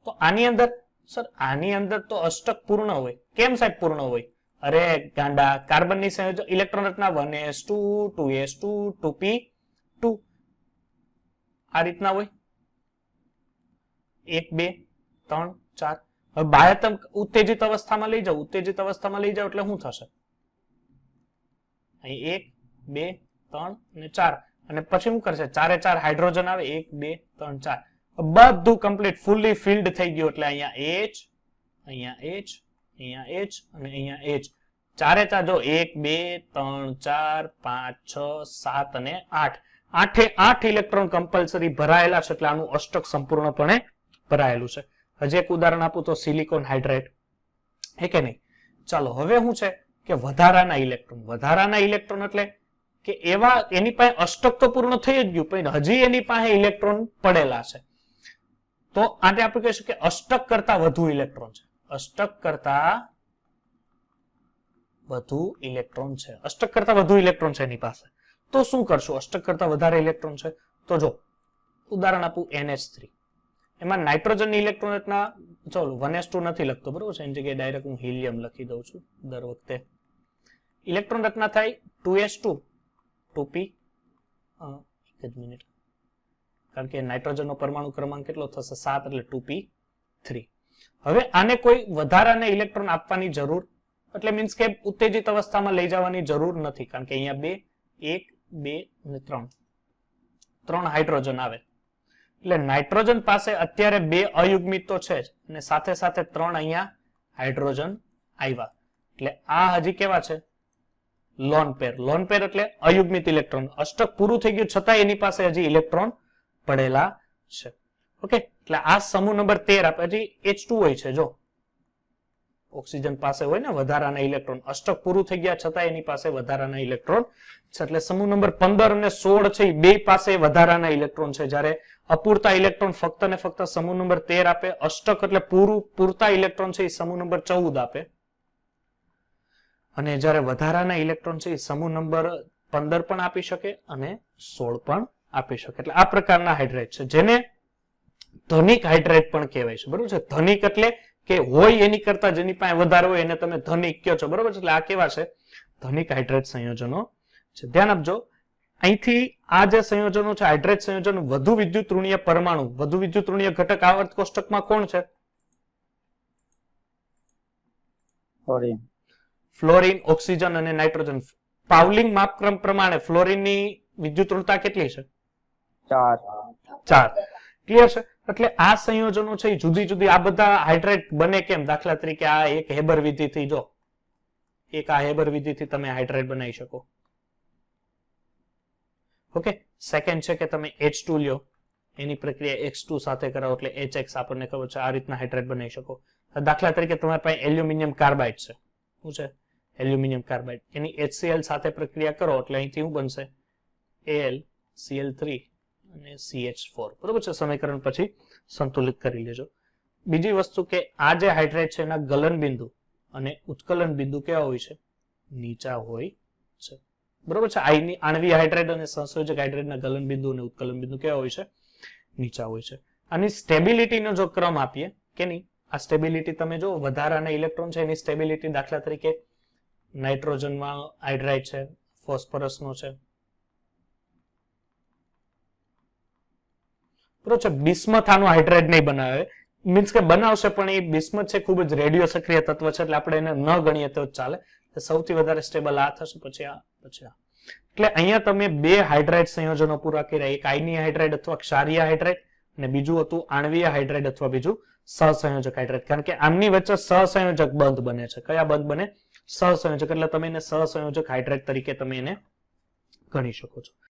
તો આની અંદર સર, આની અંદર તો અષ્ટક પૂર્ણ હોય. કેમ સાહેબ પૂર્ણ હોય? અરે ગાંડા, કાર્બનની સંયોજન ઇલેક્ટ્રોન રચના 1s2, 2s2, 2p2 આ રીતના હોય. 1 2 3 4. હવે બાહ્યતમ ઉત્તેજિત અવસ્થામાં લઈ જાવ, ઉત્તેજિત અવસ્થામાં લઈ જાવ એટલે શું થશે? અહીં 1 2 3 અને 4, અને પછી શું કરશે? 4 4 હાઇડ્રોજન આવે. 1 2 3 4, બધું કમ્પ્લીટ ફૂલી ફિલ્ડ થઈ ગયું. એટલે અહીંયા H, અહીંયા H, અહીંયા H અને અહીંયા H. 4 4 જો 1 2 3 4 5 6 7 અને 8. 8 ઇલેક્ટ્રોન કમ્પલસરી ભરાયેલા છે, એટલે આનું અષ્ટક સંપૂર્ણપણે ભરાયેલું છે. હજી એક ઉદાહરણ આપું તો સિલિકોન હાઇડ્રાઇડ, હે કે નહીં? ચાલો, હવે શું છે કે વધારાના ઇલેક્ટ્રોન. વધારાના ઇલેક્ટ્રોન એટલે કે એવા એની પાસે અષ્ટક તો પૂર્ણ થઈ જ ગયું, પણ હજી એની પાસે ઇલેક્ટ્રોન પડેલા છે. તો આને આપણે કહીશું કે અષ્ટક કરતા વધુ ઇલેક્ટ્રોન છે. અષ્ટક કરતા વધુ ઇલેક્ટ્રોન છે. અષ્ટક કરતા વધુ ઇલેક્ટ્રોન છે એની પાસે. તો શું કરશું? અષ્ટક કરતા વધારે ઇલેક્ટ્રોન છે તો જો ઉદાહરણ આપું NH3. એમાં નાઇટ્રોજનની ઇલેક્ટ્રોન રચના, ચલો 1s2 નથી લખતો, બરોબર છે, એની જગ્યાએ ડાયરેક્ટ હું હિલિયમ લખી દઉં છું દર વખતે. ઇલેક્ટ્રોન રચના થાય 2s2, 2p. એક જ મિનિટ, કારણ કે નાઇટ્રોજનનો પરમાણુ ક્રમાંક કેટલો થશે? 7, એટલે 2p3. હવે આને કોઈ વધારાને ઇલેક્ટ્રોન આપવાની જરૂર, એટલે મીન્સ કે ઉત્તેજિત અવસ્થામાં લઈ જવાની જરૂર નથી, કારણ કે અહીંયા 2 1 2 અને 3 હાઇડ્રોજન આવે. એટલે નાઇટ્રોજન પાસે અત્યારે 2 અયુગ્મિત તો છે જ અને સાથે સાથે 3 અહીંયા હાઇડ્રોજન આવ્યા, એટલે આ હજી કેવા છે? Lone pair. લોન પેર એટલે અયુગ્મિત ઇલેક્ટ્રોન. અષ્ટક પૂરું થઈ ગયું છતાં એની પાસે હજી ઇલેક્ટ્રોન પડેલા છે. ઓકે, એટલે આ સમૂહ નંબર 13 આપે. હજી H2 હોય છે, જો ઓક્સિજન પાસે હોય ને વધારાના ઇલેક્ટ્રોન, અષ્ટક પૂરું થઈ ગયા છતાં એની પાસે વધારાના ઇલેક્ટ્રોન છે, એટલે સમૂહ નંબર 15 અને 16 છે એ બે પાસે વધારાના ઇલેક્ટ્રોન છે. જ્યારે અપૂરતા ઇલેક્ટ્રોન ફક્ત ને ફક્ત સમૂહ નંબર 13 આપે. અષ્ટક એટલે પૂરતા ઇલેક્ટ્રોન છે એ સમૂહ નંબર 14 આપે, અને જ્યારે વધારાના ઇલેક્ટ્રોન છે એ સમૂહ નંબર 15 પણ આપી શકે અને 16 પણ આપી શકે. એટલે આ પ્રકારના હાઇડ્રેટ છે, જેને ધનિક હાઇડ્રેટ પણ કહેવાય છે. બરોબર છે? ધનિક એટલે કે હોય એની કરતા જેની પાસે વધારે હોય એને તમે ધનિક કહો છો. બરોબર છે? એટલે આ કેવા છે? ધનિક હાઇડ્રેટ સંયોજનો છે. ધ્યાન આપજો, અહીંથી આ જે સંયોજનો છે હાઇડ્રેટ સંયોજન, વધુ વિદ્યુત ઋણીય પરમાણુ, વધુ વિદ્યુત ઋણીય ઘટક આવર્ત કોષ્ટકમાં કોણ છે? ફ્લોરિન. ફ્લોરિન, ઓક્સિજન અને નાઇટ્રોજન. પાવલિંગ માપક્રમ પ્રમાણે ફ્લોરિનની વિદ્યુત ઋણતા કેટલી છે? 4. ક્લિયર છે? એટલે આ સંયોજનો છે એ જુદી જુદી, આ બધા હાઇડ્રેટ બને કેમ? દાખલા તરીકે આ એક હેબર વિધિથી, જો એક આ હેબર વિધિથી તમે હાઇડ્રેટ બનાવી શકો. ઓકે, સેકન્ડ છે કે તમે H2 લ્યો, એની પ્રક્રિયા X2 સાથે કરાવો એટલે HX આપણને ખબર છે, આ રીતના હાઇડ્રેટ બનાવી શકો. દાખલા તરીકે તમારી પાસે એલ્યુમિનિયમ કાર્બાઇડ છે. શું છે? Aluminium carbide. એની HCl સાથે પ્રક્રિયા કરો એટલે અહીંથી શું બનશે? AlCl3 અને CH4. બરોબર છે? સમીકરણ પછી સંતુલિત કરી લેજો. બીજી વસ્તુ કે આ જે હાઇડ્રેટ છે એના ગલન બિંદુ અને ઉત્કલન બિંદુ કેવા હોય છે? નીચા હોય છે. બરોબર છે? આણ્વીય હાઇડ્રેટ અને સંયોજક હાઇડ્રેટના ગલન બિંદુ અને ઉત્કલન બિંદુ કેવા હોય છે? નીચા હોય છે. આની સ્ટેબિલિટીનો જો ક્રમ આપીએ કે નહીં, આ સ્ટેબિલિટી તમે જો વધારાના ઇલેક્ટ્રોન છે એની સ્ટેબિલિટી, દાખલા તરીકે નાઇટ્રોજનમાં હાઇડ્રાઇડ છે, ફોસ્ફરસનો છે. બરોબર છે? બિસ્મથ આનું હાઇડ્રેટ નહીં બનાવે, મીન્સ કે બનાવશે પણ એ બિસ્મથ છે ખૂબ જ રેડિયો સક્રિય તત્વ છે, એટલે આપણે એને ન ગણીએ તો ચાલે. સૌથી વધારે સ્ટેબલ આ થશે, પછી આ, પછી આ. એટલે અહીંયા તમે 2 હાઇડ્રેટ સંયોજનો પૂરા કર્યા, એક આયનીય હાઇડ્રેટ અથવા ક્ષારીય હાઇડ્રેટ અને બીજું હતું આણ્વીય હાઇડ્રેટ અથવા બીજું સહસંયોજક હાઇડ્રેટ. કારણ કે આમની વચ્ચે સહસંયોજક બંધ બને છે. કયા બંધ બને? સહસંયોજક. એટલે તમે એને સહસંયોજક હાઇડ્રેટ તરીકે તમે એને ગણી શકો છો.